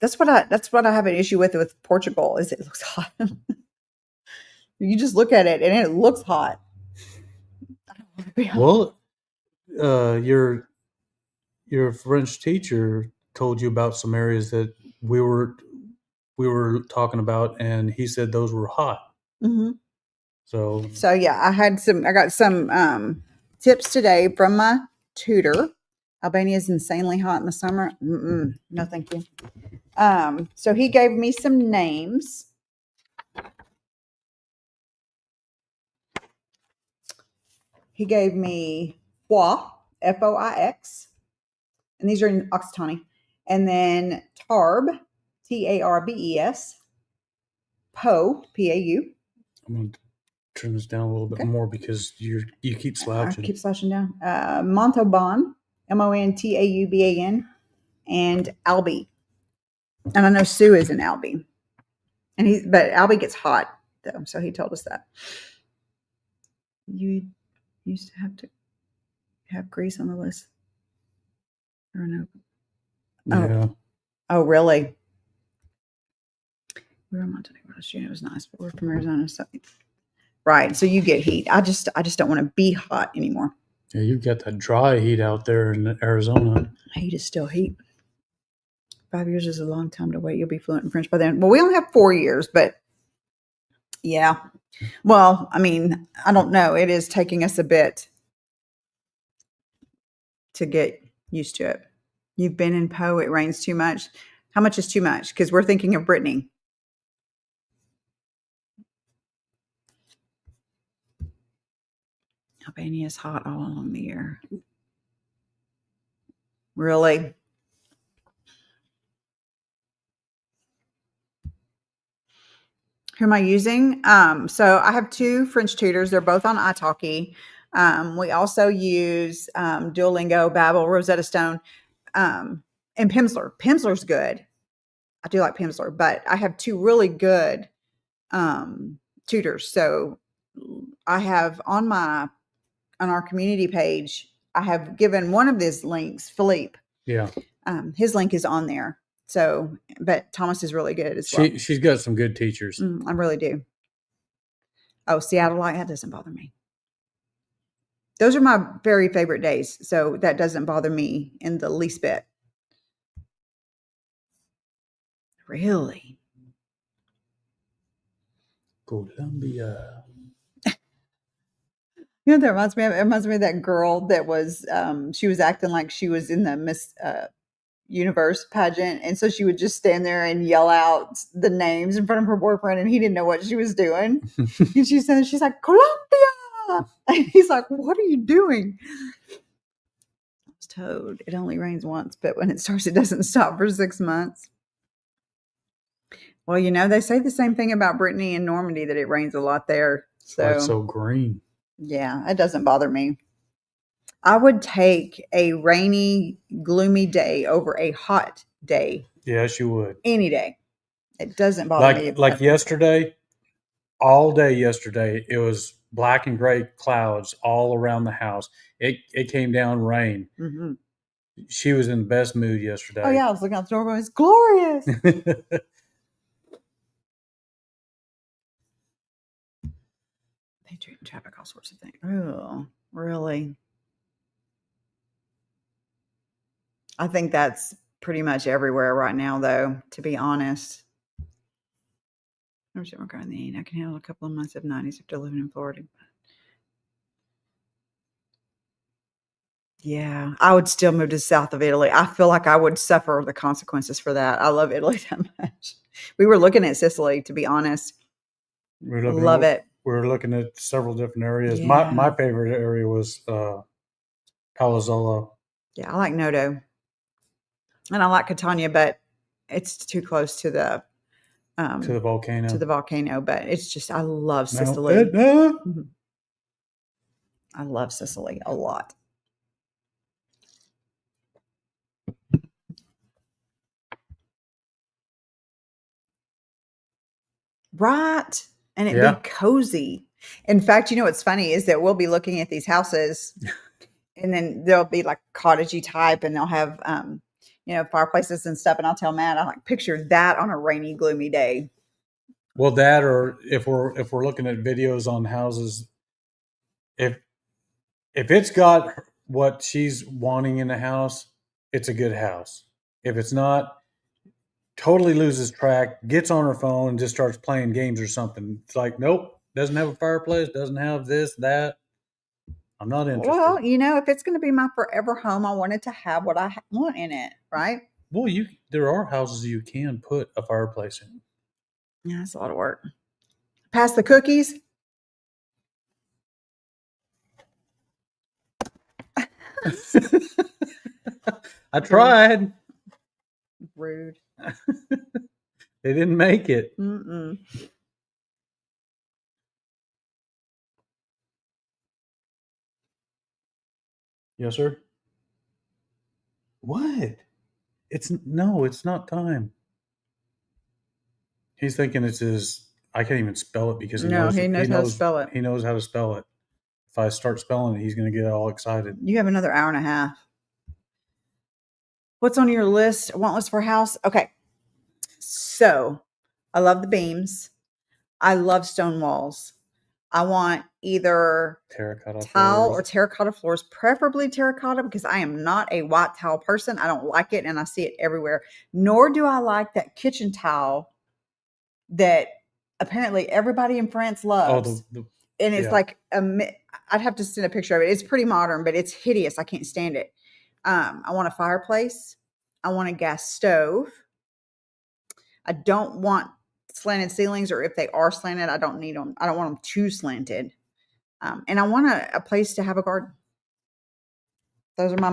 That's what I have an issue with Portugal is it looks hot. You just look at it and it looks hot. Well, your French teacher told you about some areas that we were talking about, and he said those were hot. Mm-hmm. So yeah, I got some tips today from my tutor Albania is insanely hot in the summer. No, thank you. So he gave me some names. He gave me Foix, Foix, and these are in Occitanie. And then Tarb, Tarbes, Pau, Pau. I'm going to turn this down a little bit more because you keep slouching. I keep slouching down. Montauban, Montauban, and Albi. And I know Sue is in Albi. But Albi gets hot though, so he told us that. You used to have Greece on the list. Or no? Yeah. Oh, really? We were in Montenegro last year. It was nice, but we're from Arizona, so right. So you get heat. I just don't want to be hot anymore. Yeah, you've got that dry heat out there in Arizona. Heat is still heat. 5 years is a long time to wait. You'll be fluent in French by then. Well, we only have 4 years, but yeah. Well, I mean, I don't know. It is taking us a bit to get used to it. You've been in Poe. It rains too much. How much is too much? Because we're thinking of Brittany. Albania is hot all along the year. Really? Who am I using? So I have 2 French tutors. They're both on italki. We also use Duolingo, Babbel, Rosetta Stone, and Pimsleur. Pimsleur's good. I do like Pimsleur, but I have 2 really good tutors. So I have on our community page, I have given one of these links, Philippe. Yeah. His link is on there. So, but Thomas is really good as well. She's got some good teachers. I really do. Oh, Seattle Light, that doesn't bother me. Those are my very favorite days. So that doesn't bother me in the least bit. Really? Colombia. You know what that reminds me of? It reminds me of that girl that was, she was acting like she was in the Miss Universe pageant. And so she would just stand there and yell out the names in front of her boyfriend, and he didn't know what she was doing. And she's like, Colombia. And he's like, what are you doing? I was told it only rains once, but when it starts, it doesn't stop for 6 months. Well, you know, they say the same thing about Brittany and Normandy, that it rains a lot there. So it's so green. Yeah, it doesn't bother me. I would take a rainy, gloomy day over a hot day. Yes, you would. Any day. It doesn't bother me. Like yesterday, all day yesterday, it was black and gray clouds all around the house. It came down rain. Mm-hmm. She was in the best mood yesterday. Oh, yeah. I was looking out the door going, it's glorious. They treat in traffic, all sorts of things. Oh, really? I think that's pretty much everywhere right now, though, to be honest. I can handle a couple of months of 90s after living in Florida. Yeah, I would still move to the south of Italy. I feel like I would suffer the consequences for that. I love Italy that much. We were looking at Sicily, to be honest. Love it. We were looking at several different areas. Yeah. My favorite area was Palazzolo. Yeah, I like Noto. And I like Catania, but it's too close to the volcano. To the volcano, but it's just, I love Sicily. I love Sicily a lot. Right. And it'd be cozy. In fact, you know what's funny is that we'll be looking at these houses and then they'll be like cottagey type, and they'll have fireplaces and stuff. And I'll tell Matt, I like picture that on a rainy, gloomy day. Well, that, or if we're looking at videos on houses, if it's got what she's wanting in the house, it's a good house. If it's not, totally loses track, gets on her phone, and just starts playing games or something. It's like, nope, doesn't have a fireplace, doesn't have this, that. I'm not interested. Well, if it's going to be my forever home, I want it to have what I want in it, right? Well, there are houses you can put a fireplace in. Yeah, it's a lot of work. Pass the cookies. I tried. Rude. They didn't make it. Mm-mm. Yes, sir. What? It's not time. He's thinking it's his. I can't even spell it because he knows how to spell it. He knows how to spell it. If I start spelling it, he's going to get all excited. You have another hour and a half. What's on your list? Want list for house? Okay. So I love the beams. I love stone walls. I want either Terracotta tile floors. or terracotta floors, preferably terracotta, because I am not a white tile person. I don't like it, and I see it everywhere. Nor do I like that kitchen tile that apparently everybody in France loves. And it's like I'd have to send a picture of it. It's pretty modern, but it's hideous. I can't stand it. I want a fireplace. I want a gas stove. I don't want slanted ceilings, or if they are slanted, I don't need them. I don't want them too slanted. And I want a place to have a garden. Those are my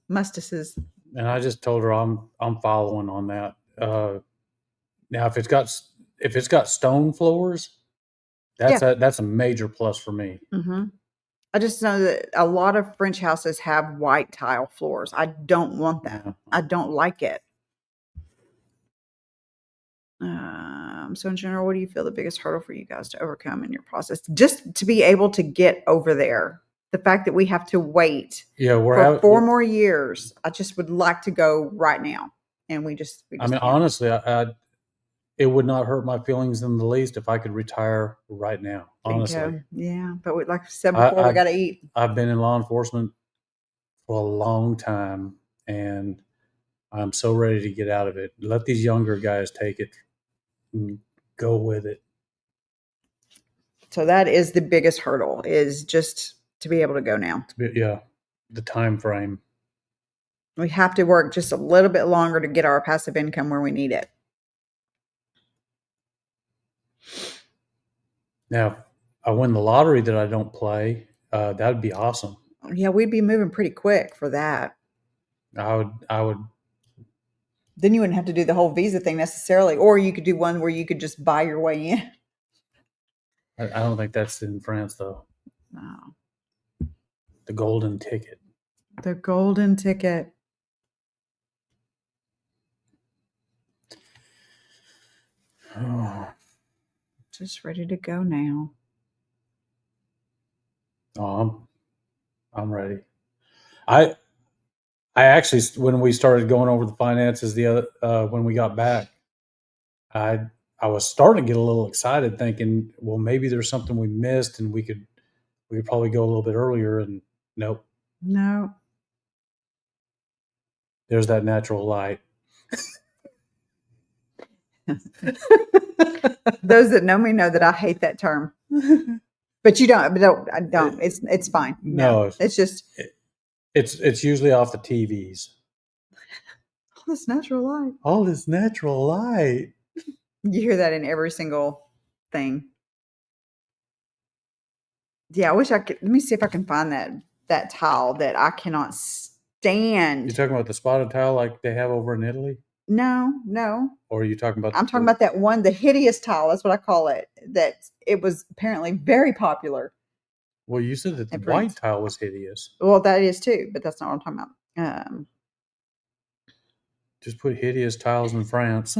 mustuses. And I just told her I'm following on that. Now, if it's got stone floors, that's a major plus for me. Mm-hmm. I just know that a lot of French houses have white tile floors. I don't want that. Yeah. I don't like it. So in general, what do you feel the biggest hurdle for you guys to overcome in your process? Just to be able to get over there. The fact that we have to wait for 4 more years. I just would like to go right now. And we just I mean, honestly, it would not hurt my feelings in the least if I could retire right now. Honestly. Yeah. But like I said before, we got to eat. I've been in law enforcement for a long time, and I'm so ready to get out of it. Let these younger guys take it and go with it. So that is the biggest hurdle, is just to be able to go now. The time frame. We have to work just a little bit longer to get our passive income where we need it. Now, if I win the lottery that I don't play, that'd be awesome. Yeah, we'd be moving pretty quick for that. I would. Then you wouldn't have to do the whole visa thing necessarily, or you could do one where you could just buy your way in. I don't think that's in France, though. No. The golden ticket. The golden ticket. Oh. Just ready to go now. Oh, I'm ready. I actually, when we started going over the finances when we got back, I was starting to get a little excited, thinking, well, maybe there's something we missed, and we could probably go a little bit earlier. And nope. No. There's that natural light. Those that know me know that I hate that term. But you don't. I don't. It's fine. No, it's just. It's usually off the TVs. All this natural light. All this natural light. You hear that in every single thing. Yeah, I wish I could. Let me see if I can find that tile that I cannot stand. You're talking about the spotted tile like they have over in Italy? No. Or are you talking about? I'm talking about that one, the hideous tile. That's what I call it. That it was apparently very popular. Well, you said that the white tile was hideous. Well, that is too, but that's not what I'm talking about. Just put hideous tiles in France.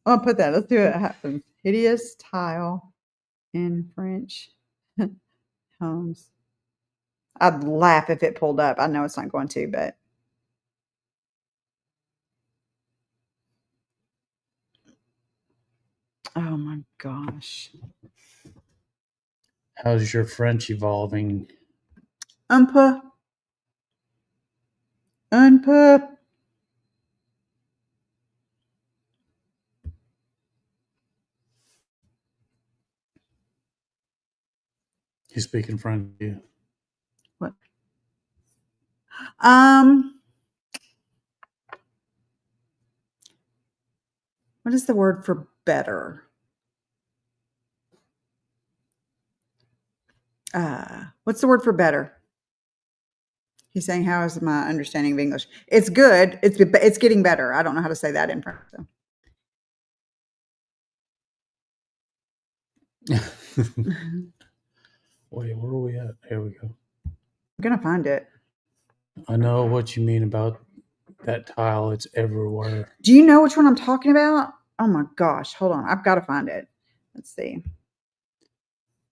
I'll put that. Let's do it. Happens. Hideous tile in French homes. I'd laugh if it pulled up. I know it's not going to, but. Oh my gosh. How's your French evolving? Un peu. He's speaking French to you. What? What is the word for better? What's the word for better? He's saying, how is my understanding of English? It's good. It's getting better. I don't know how to say that in French. So. Wait, where are we at? Here we go. I'm going to find it. I know what you mean about that tile. It's everywhere. Do you know which one I'm talking about? Oh my gosh. Hold on. I've got to find it. Let's see.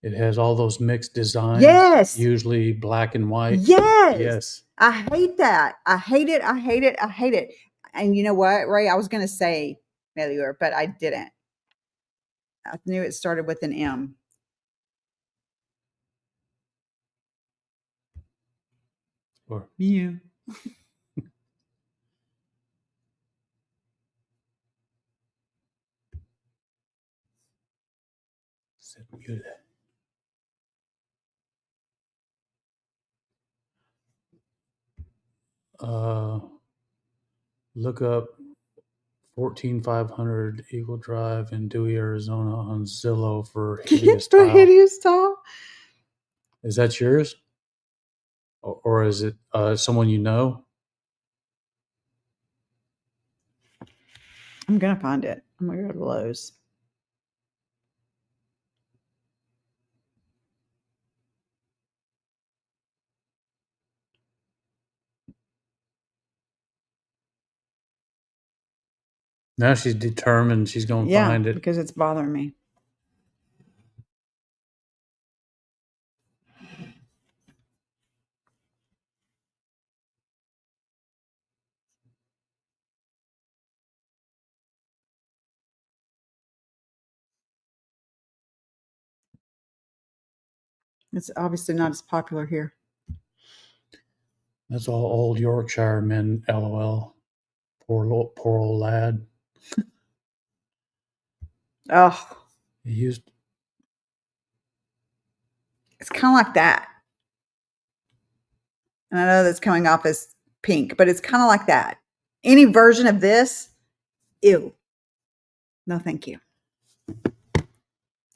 It has all those mixed designs. Yes. Usually black and white. Yes. Yes. I hate that. I hate it. I hate it. I hate it. And you know what, Ray? I was going to say Melior, but I didn't. I knew it started with an M. Or Mew. Said mute. Look up 14500 Eagle Drive in Dewey, Arizona on Zillow for hideous For tile. hideous tile. Is that yours? Or is it someone you know? I'm going to find it. I'm going to go to Lowe's. Now she's determined she's going to find it. Because it's bothering me. It's obviously not as popular here. That's all old Yorkshire men, LOL. Poor old lad. Oh. He used. It's kind of like that. And I know that's coming off as pink, but it's kind of like that. Any version of this, ew. No, thank you.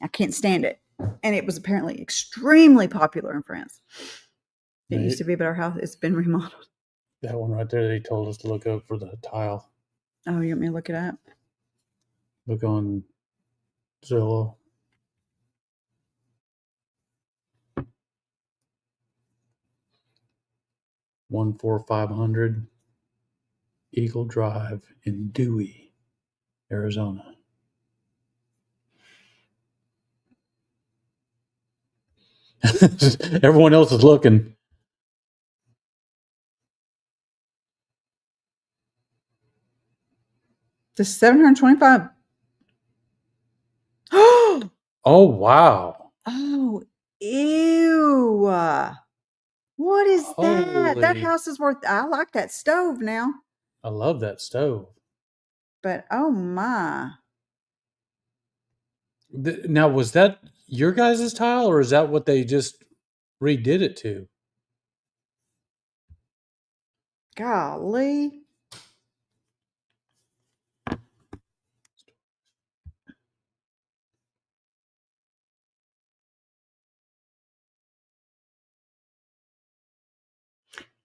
I can't stand it. And it was apparently extremely popular in France. It used to be, but our house, it's been remodeled. That one right there, they told us to look up for the tile. Oh, you want me to look it up? Look on Zillow. $14500 Eagle Drive in Dewey, Arizona. Everyone else is looking. The 725. Oh, wow. Oh, ew. What is that? That house is worth, I like that stove now. I love that stove. But oh my. Now, was that your guys' tile or is that what they just redid it to? Golly.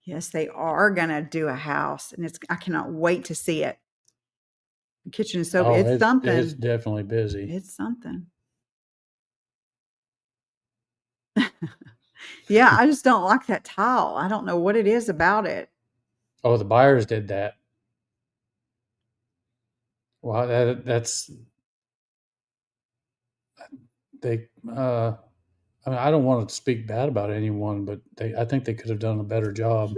Yes, they are gonna do a house, and I cannot wait to see it. The kitchen is so it's something. It's definitely busy. It's something. Yeah, I just don't like that tile. I don't know what it is about it. Oh, the buyers did that. Well, that's they. I mean, I don't want to speak bad about anyone, but I think they could have done a better job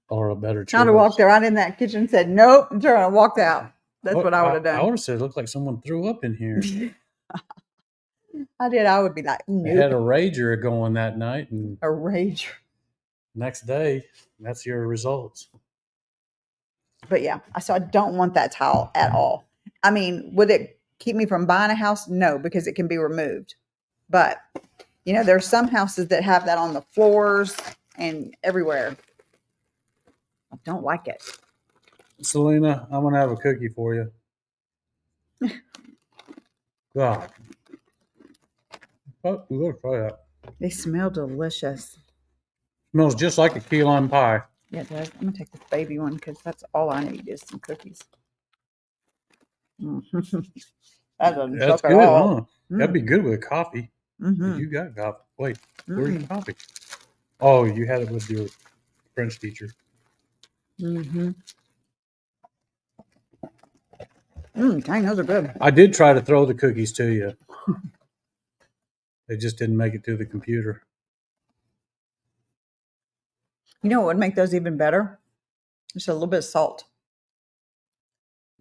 or a better choice. I'd have walked right in that kitchen and said, "Nope," and turned and walked out. That's what I would have done. I would have said it looked like someone threw up in here. I did. I would be like, nope. They had a rager going that night, and a rager. Next day, that's your results. But yeah, so I don't want that tile at all. I mean, would it keep me from buying a house? No, because it can be removed. But You know, there's some houses that have that on the floors and everywhere. I don't like it. Selena, I'm gonna have a cookie for you. God. Oh, you gotta try that. They smell delicious. Smells just like a key lime pie. Yeah, it does. I'm going to take this baby one because that's all I need is some cookies. That doesn't That's suck at good, all. huh? That'd be good with coffee. Mm-hmm. You got coffee. Wait, where's your coffee? Oh, you had it with your French teacher. Mm-hmm. Dang, those are good. I did try to throw the cookies to you. They just didn't make it to the computer. You know what would make those even better? Just a little bit of salt.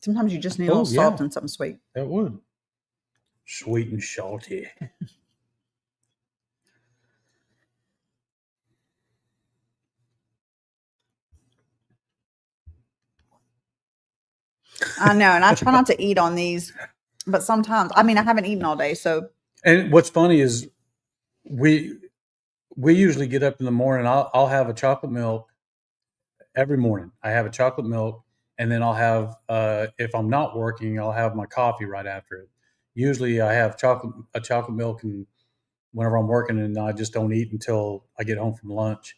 Sometimes you just need a little salt and something sweet. That would. Sweet and salty. I know, and I try not to eat on these, but sometimes, I mean, I haven't eaten all day, so. And what's funny is we usually get up in the morning. I'll have a chocolate milk every morning. I have a chocolate milk, and then I'll have if I'm not working, I'll have my coffee right after it. Usually, I have a chocolate milk, and whenever I'm working, and I just don't eat until I get home from lunch.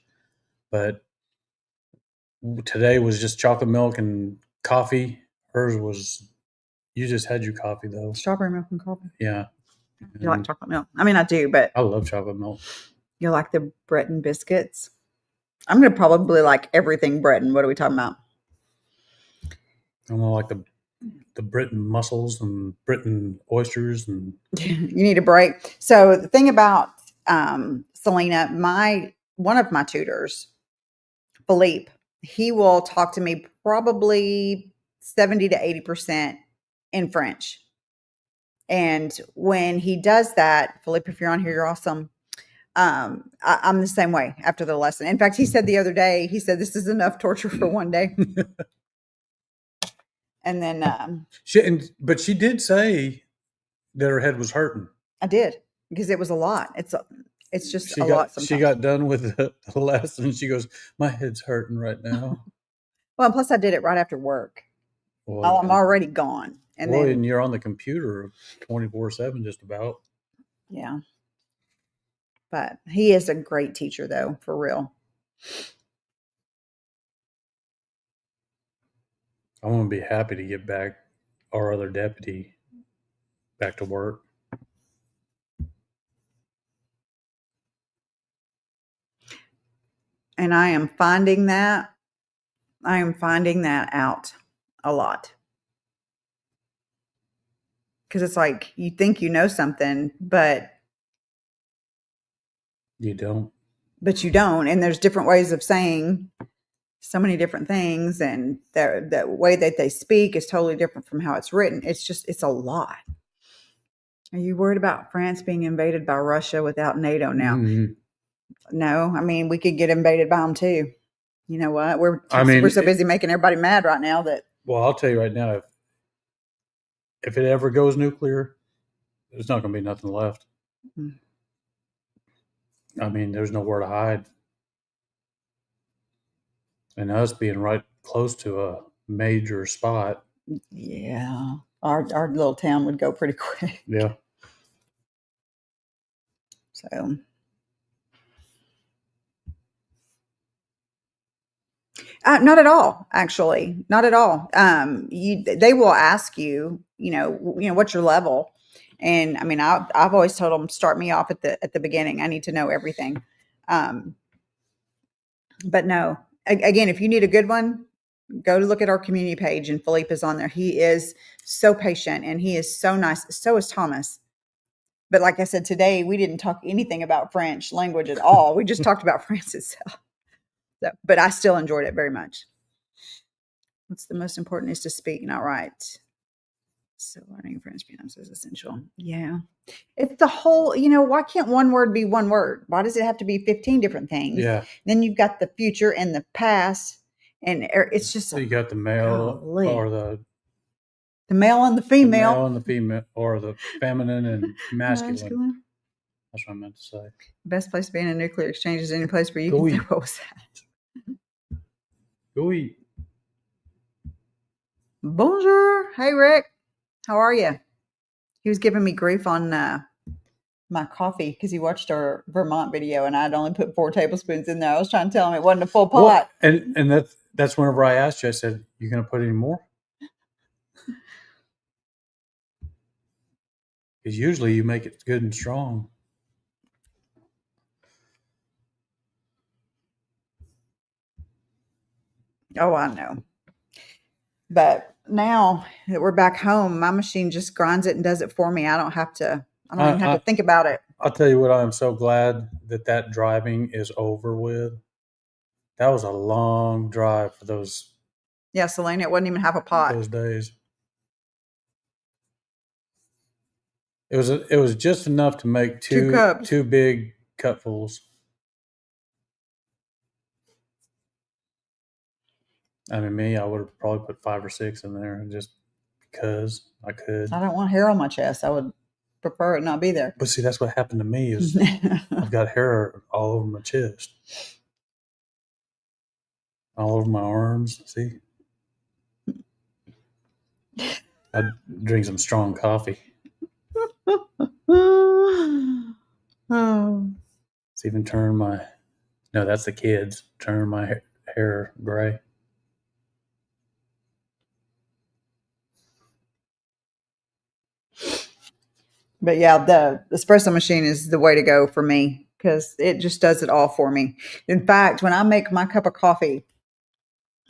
But today was just chocolate milk and coffee. Hers was, you just had your coffee though. Strawberry milk and coffee. Yeah. You like chocolate milk? I mean, I do, but. I love chocolate milk. You like the Breton biscuits? I'm going to probably like everything Breton. What are we talking about? I don't know, like the Breton mussels and Breton oysters. And you need a break. So the thing about Selena, one of my tutors, Philippe, he will talk to me probably 70 to 80% in French. And when he does that, Philippe, if you're on here, you're awesome. I'm the same way after the lesson. In fact, he said the other day, he said, this is enough torture for one day. And then but she did say that her head was hurting. I did, because it was a lot. It's just lot sometimes. She got done with the lesson. She goes, my head's hurting right now. Well, plus I did it right after work. Well, I'm already gone. And you're on the computer 24/7 just about. Yeah. But he is a great teacher, though, for real. I'm going to be happy to get back our other deputy back to work. And I am finding that out a lot. Because it's like you think you know something, but you don't. But you don't. And there's different ways of saying so many different things. And the way that they speak is totally different from how it's written. It's a lot. Are you worried about France being invaded by Russia without NATO now? Mm-hmm. No, I mean, we could get invaded by them too. You know what? We're so busy making everybody mad right now that. Well, I'll tell you right now, if it ever goes nuclear, there's not going to be nothing left. Mm-hmm. I mean, there's nowhere to hide. And us being right close to a major spot. Yeah. Our little town would go pretty quick. Yeah. So. Not at all, actually. Not at all. They will ask you, what's your level? And I mean, I've always told them, start me off at the beginning. I need to know everything. But no, again, if you need a good one, go to look at our community page, and Philippe is on there. He is so patient and he is so nice. So is Thomas. But like I said, today we didn't talk anything about French language at all. We just talked about France itself. So, but I still enjoyed it very much. What's the most important is to speak, not write. So learning French pianos is essential. Yeah. It's the whole, why can't one word be one word? Why does it have to be 15 different things? Yeah. Then you've got the future and the past, and it's just. So you got the male or the male and the female. The male and the female, or the feminine and masculine. That's what I meant to say. Best place to be in a nuclear exchange is any place where you Go can say, eat. what was that? Go eat. Bonjour. Hey, Rick. How are you? He was giving me grief on my coffee because he watched our Vermont video and I'd only put 4 tablespoons in there. I was trying to tell him it wasn't a full pot. Well, and that's whenever I asked you, I said, "You going to put any more?" Because usually you make it good and strong. Oh, I know. But now that we're back home, my machine just grinds it and does it for me. I don't even have to think about it. I'll tell you what, I'm so glad that driving is over with. That was a long drive for those. Yeah, Selena, it wasn't even half a pot. Those days. It was just enough to make 2 cups. 2 big cupfuls. I mean, I would have probably put 5 or 6 in there just because I could. I don't want hair on my chest. I would prefer it not be there. But see, that's what happened to me is I've got hair all over my chest. All over my arms. See? I'd drink some strong coffee. Oh. It's even turned my... No, that's the kids. Turn my hair gray. But yeah, the espresso machine is the way to go for me because it just does it all for me. In fact, when I make my cup of coffee,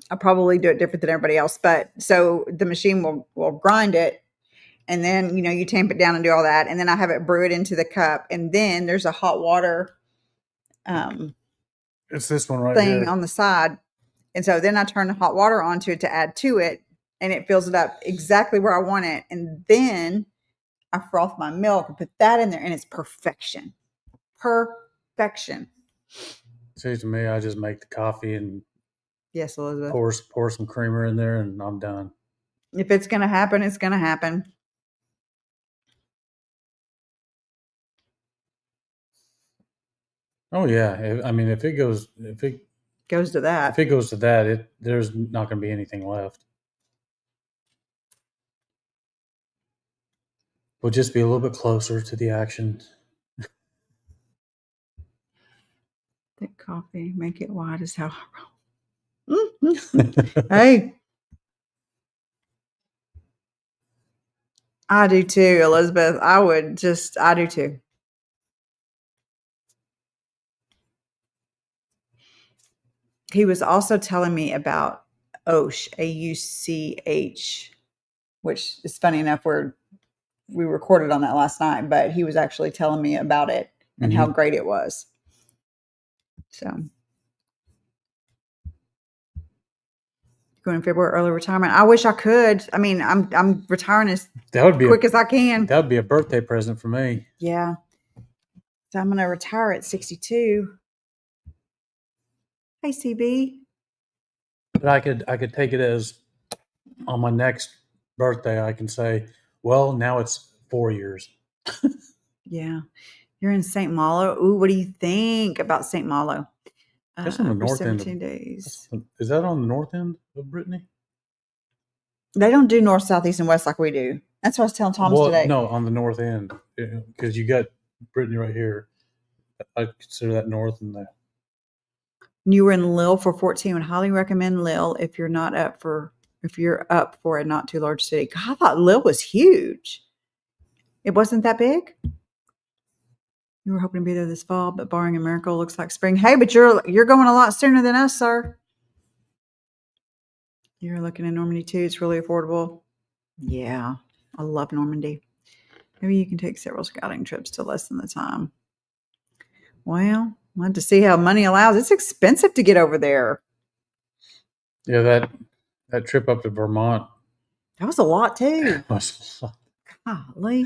I probably do it different than everybody else. But so the machine will grind it, and then you tamp it down and do all that, and then I have it brew it into the cup, and then there's a hot water It's this one right thing here on the side, and so then I turn the hot water onto it to add to it, and it fills it up exactly where I want it, and then I froth my milk and put that in there, and it's perfection. Perfection. See, to me, I just make the coffee and Yes, Elizabeth. pour some creamer in there, and I'm done. If it's going to happen, it's going to happen. Oh yeah, I mean, if it goes to that, there's not going to be anything left. We'll just be a little bit closer to the action. Thick coffee, make it white as how I roll. Hey, I do too, Elizabeth. I do too. He was also telling me about Auch, AUCH, which is funny enough. We recorded on that last night, but he was actually telling me about it and how great it was. So, going in February, early retirement. I wish I could. I mean, I'm retiring as quick as I can. That would be a birthday present for me. Yeah. So I'm going to retire at 62. Hey, CB. But I could take it as on my next birthday, I can say, well, now it's 4 years. Yeah. You're in St. Malo. Ooh, what do you think about St. Malo? That's on the north 17 end. days. Is that on the north end of Brittany? They don't do north, south, east, and west like we do. That's what I was telling Thomas today. No, on the north end. Because you got Brittany right here. I consider that north and the... You were in Lille for 14. Would highly recommend Lille if you're up for a not too large city. God, I thought Lille was huge. It wasn't that big. You were hoping to be there this fall, but barring a miracle, looks like spring. Hey, but you're going a lot sooner than us, sir. You're looking at Normandy too. It's really affordable. Yeah, I love Normandy. Maybe you can take several scouting trips to lessen the time. Well, I want to see how money allows. It's expensive to get over there. Yeah, that trip up to Vermont. That was a lot too. Golly.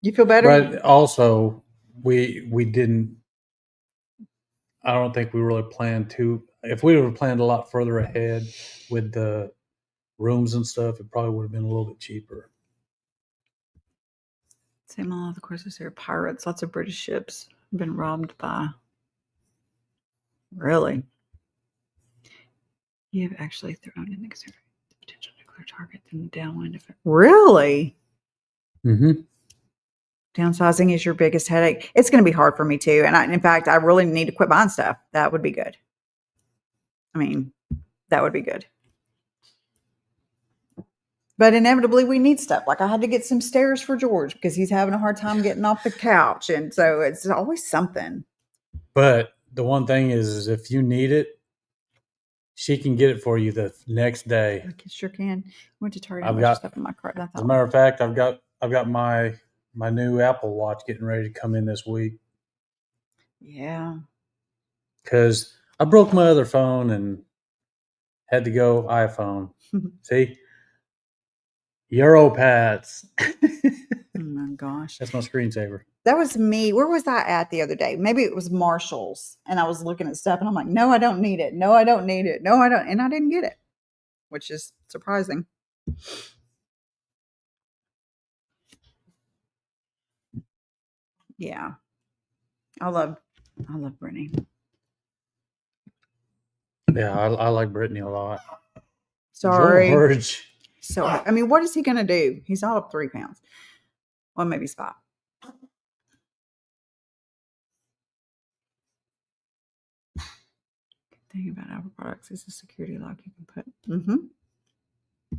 You feel better? But also, we didn't. I don't think we really planned to. If we would have planned a lot further ahead with the rooms and stuff, it probably would have been a little bit cheaper. Same all of course, there are pirates. Lots of British ships have been robbed by. Really? You have actually thrown in the potential nuclear target in the downwind of it. Really? Mm-hmm. Downsizing is your biggest headache. It's going to be hard for me too. And in fact, I really need to quit buying stuff. That would be good. I mean, that would be good. But inevitably, we need stuff. Like I had to get some stairs for George because he's having a hard time getting off the couch. And so it's always something. But the one thing is if you need it, she can get it for you the next day. I sure can. Went to Target. I've got stuff in my cart. As a matter of fact, I've got my new Apple Watch getting ready to come in this week. Yeah. Because I broke my other phone and had to go iPhone. See? Europats. Oh my gosh. That's my screensaver. That was me. Where was I at the other day? Maybe it was Marshall's. And I was looking at stuff and I'm like, no, I don't need it. No, I don't need it. No, I don't. And I didn't get it, which is surprising. Yeah. I love Brittany. Yeah, I like Brittany a lot. Sorry. George. So, I mean, what is he going to do? He's all up 3 pounds. Well, maybe it's 5. Thing about Apple products is a security lock you can put. Mm-hmm.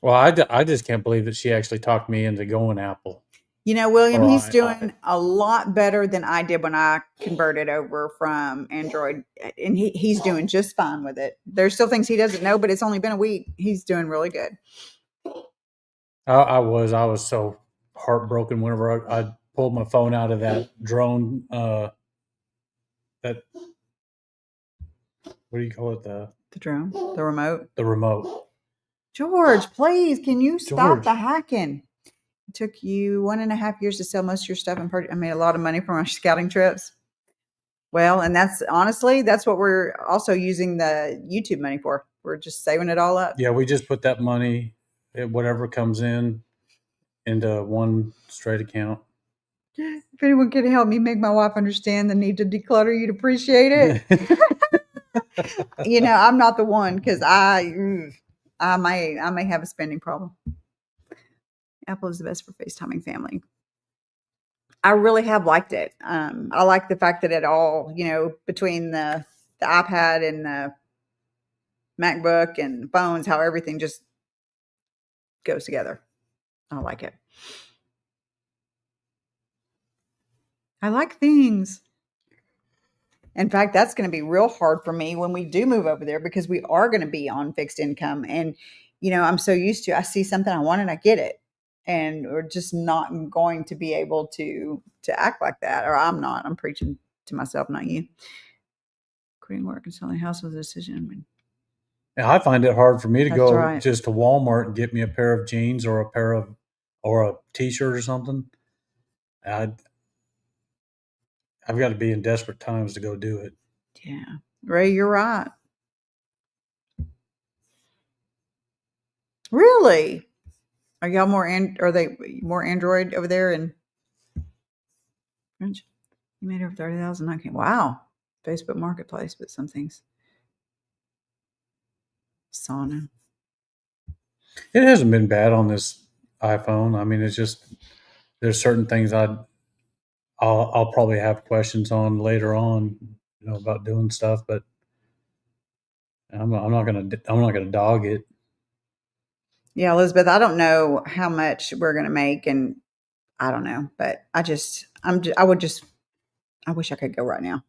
Well, I just can't believe that she actually talked me into going Apple. You know, William, he's doing a lot better than I did when I converted over from Android, and he's doing just fine with it. There's still things he doesn't know, but it's only been a week. He's doing really good. I was so heartbroken whenever I pulled my phone out of that drone. That what do you call it? The drone, the remote. The remote. George, please, can you stop the hacking? It took you 1.5 years to sell most of your stuff and I made a lot of money from our scouting trips. Well, and that's what we're also using the YouTube money for. We're just saving it all up. Yeah, we just put that money, whatever comes in, into one straight account. If anyone can help me make my wife understand the need to declutter, you'd appreciate it. You know, I'm not the one because I may have a spending problem. Apple is the best for FaceTiming family. I really have liked it. I like the fact that it all, you know, between the iPad and the MacBook and phones, how everything just goes together. I like it. I like things. In fact, that's going to be real hard for me when we do move over there because we are going to be on fixed income. And, you know, I'm so used to, I see something I want and I get it. And we're just not going to be able to act like that. Or I'm not. I'm preaching to myself, not you. Quitting work and selling house was a decision. Yeah, I find it hard for me to go just to Walmart and get me a pair of jeans or a t-shirt or something. I've got to be in desperate times to go do it. Yeah. Ray, you're right. Really? Are y'all are they more Android over there in French? You made over 30,000. Okay. Wow. Facebook Marketplace, but some things. Sauna. It hasn't been bad on this iPhone. I mean, it's just there's certain things I'll probably have questions on later on, you know, about doing stuff, but I'm not gonna dog it. Yeah, Elizabeth, I don't know how much we're gonna make, and I don't know, but I wish I could go right now.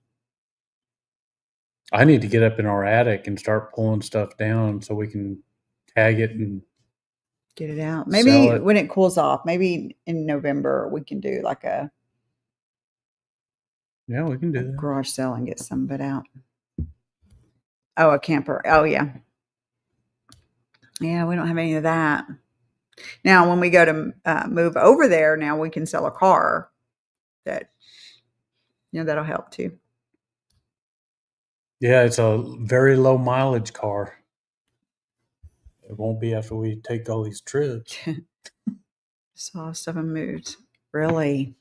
I need to get up in our attic and start pulling stuff down so we can tag it and get it out. Maybe when it cools off, maybe in November, we can do like we can do that. Garage sale and get some of it out. Oh, a camper. Oh, yeah. Yeah, we don't have any of that. Now, when we go to move over there, now we can sell a car that, you know, that'll help too. Yeah, it's a very low mileage car. It won't be after we take all these trips. Saw stuff and moved. Really?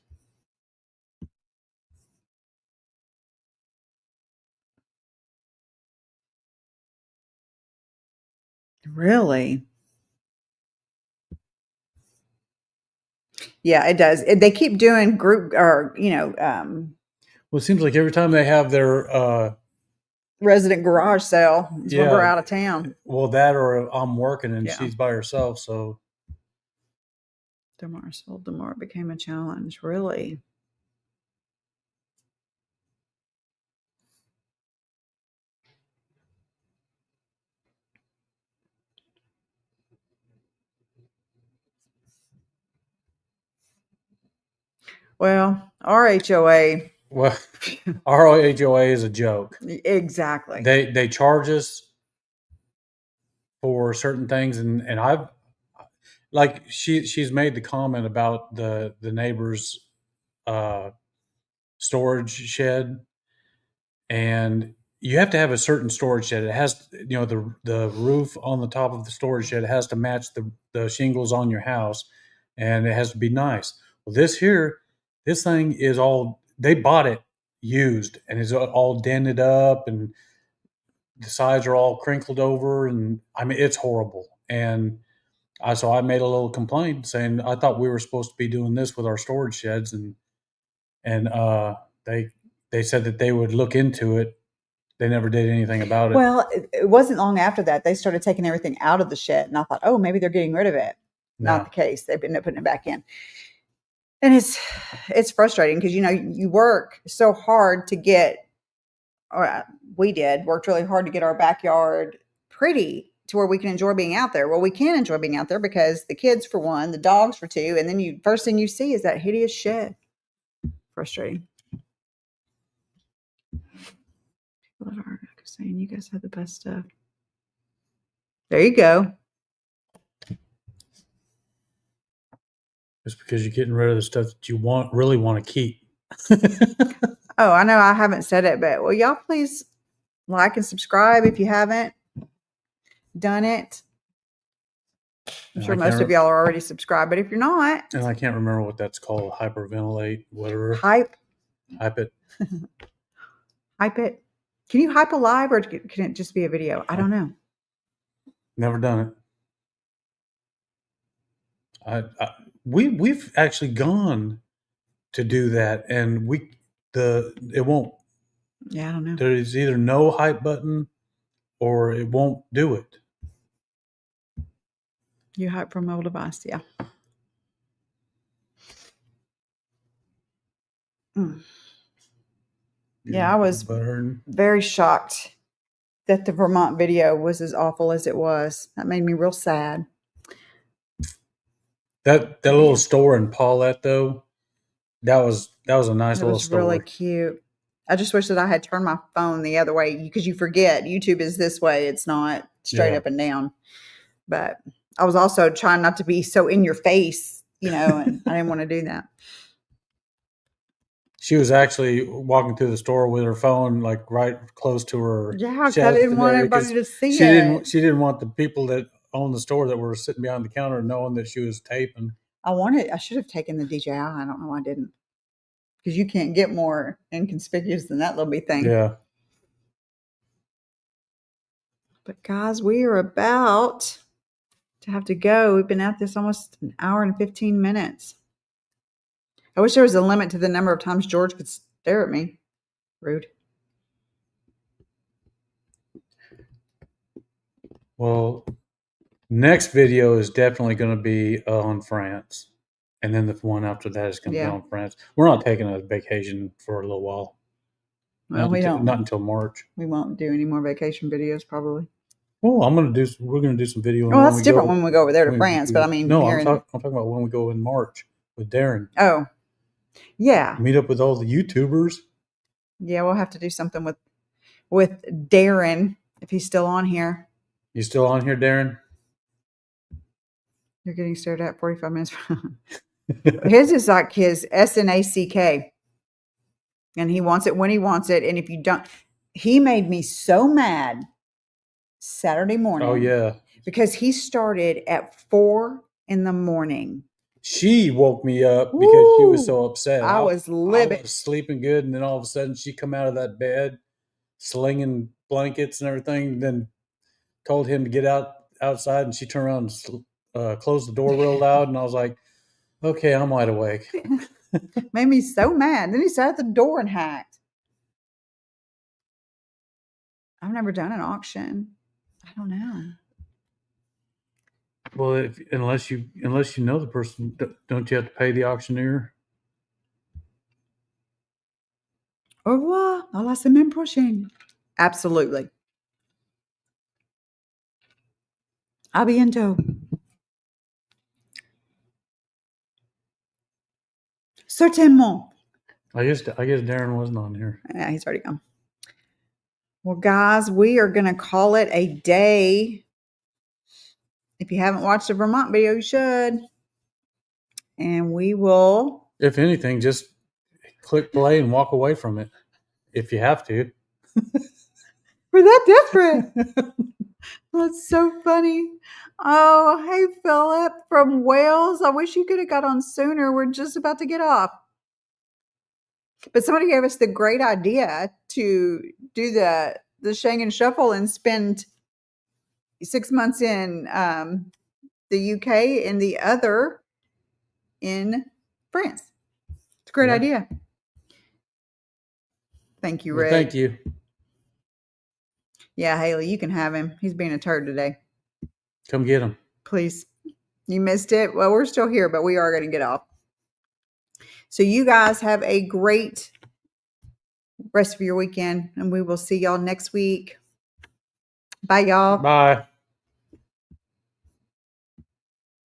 Really? Yeah, it does. They keep doing group or, Well, it seems like every time they have their resident garage sale is when we're yeah, out of town. well, that or I'm working and Yeah. she's by herself, so The more sold, the more it became a challenge. Really? Well, our HOA. well, our HOA is a joke. Exactly. They charge us for certain things, and I've like she's made the comment about the neighbor's uh, storage shed, and you have to have a certain storage shed. It has, the roof on the top of the storage shed has to match the shingles on your house, and it has to be nice. Well, this thing is all, they bought it used and is all dented up, and the sides are all crinkled over, and I mean it's horrible. And so I made a little complaint saying I thought we were supposed to be doing this with our storage sheds, and they said that they would look into it. They never did anything about it. Well, it wasn't long after that they started taking everything out of the shed, and I thought, oh, maybe they're getting rid of it. Not the case. They've been putting it back in, and it's frustrating because you work so hard to get, or we did worked really hard to get our backyard pretty to where we can enjoy being out there. Well, we can't enjoy being out there because the kids for one, the dogs for two, and then first thing you see is that hideous shed. Frustrating. People that are saying you guys have the best stuff. There you go. Just because you're getting rid of the stuff that you really want to keep. Oh, I know I haven't said it, but will y'all please like and subscribe if you haven't done it? I'm sure most of y'all are already subscribed, but if you're not. And I can't remember what that's called. Hyperventilate, whatever. Hype it. Hype it. Can you hype a live, or can it just be a video? I don't know. Never done it. We've actually gone to do that, and it won't. Yeah, I don't know. There is either no hype button or it won't do it. You hype from mobile device, yeah. Yeah, I was very shocked that the Vermont video was as awful as it was. That made me real sad. That little store in Paulette, though, that was a nice little store. It was really cute. I just wish that I had turned my phone the other way, because you forget YouTube is this way. It's not straight up and down. But I was also trying not to be so in your face, and I didn't want to do that. She was actually walking through the store with her phone, like right close to her. Yeah, because I didn't want everybody to see it. She didn't want the people that own the store that were sitting behind the counter knowing that she was taping. I should have taken the DJI. I don't know why I didn't. Because you can't get more inconspicuous than that little bitty thing. Yeah. But guys, we are about to have to go. We've been at this almost an hour and 15 minutes. I wish there was a limit to the number of times George could stare at me. Rude. Well, next video is definitely going to be on France. And then the one after that is going to be on France. We're not taking a vacation for a little while. Well, not until March. We won't do any more vacation videos, probably. Well, we're going to do some video. Well, that's different when we go over there to France, but I mean, no, I'm talking about when we go in March with Darren. Oh, yeah. Meet up with all the YouTubers. Yeah, we'll have to do something with Darren if he's still on here. You still on here, Darren? You're getting stared at 45 minutes. His is like his SNACK. And he wants it when he wants it. And if you don't, he made me so mad Saturday morning. Oh, yeah. Because he started at 4 a.m. She woke me up because she was so upset. I was livid. I was sleeping good, and then all of a sudden she come out of that bed, slinging blankets and everything. Then told him to get outside, and she turned around and closed the door real loud. And I was like, "Okay, I'm wide awake." Made me so mad. Then he sat at the door and hacked. I've never done an auction. I don't know. Well, unless you know the person, don't you have to pay the auctioneer? Au revoir. À la semaine prochaine. Absolutely. A bientôt. Certainement. I guess Darren wasn't on here. Yeah, he's already gone. Well, guys, we are going to call it a day. If you haven't watched the Vermont video, you should. And we will. If anything, just click play and walk away from it if you have to. We're that desperate. That's so funny. Oh, hey, Philip from Wales. I wish you could have got on sooner. We're just about to get off. But somebody gave us the great idea to do the Schengen Shuffle and spend 6 months in the UK and the other in France. It's a great idea. Thank you, Rick. Well, thank you. Yeah, Haley, you can have him. He's being a turd today. Come get him. Please. You missed it. Well, we're still here, but we are going to get off. So you guys have a great rest of your weekend, and we will see y'all next week. Bye, y'all. Bye.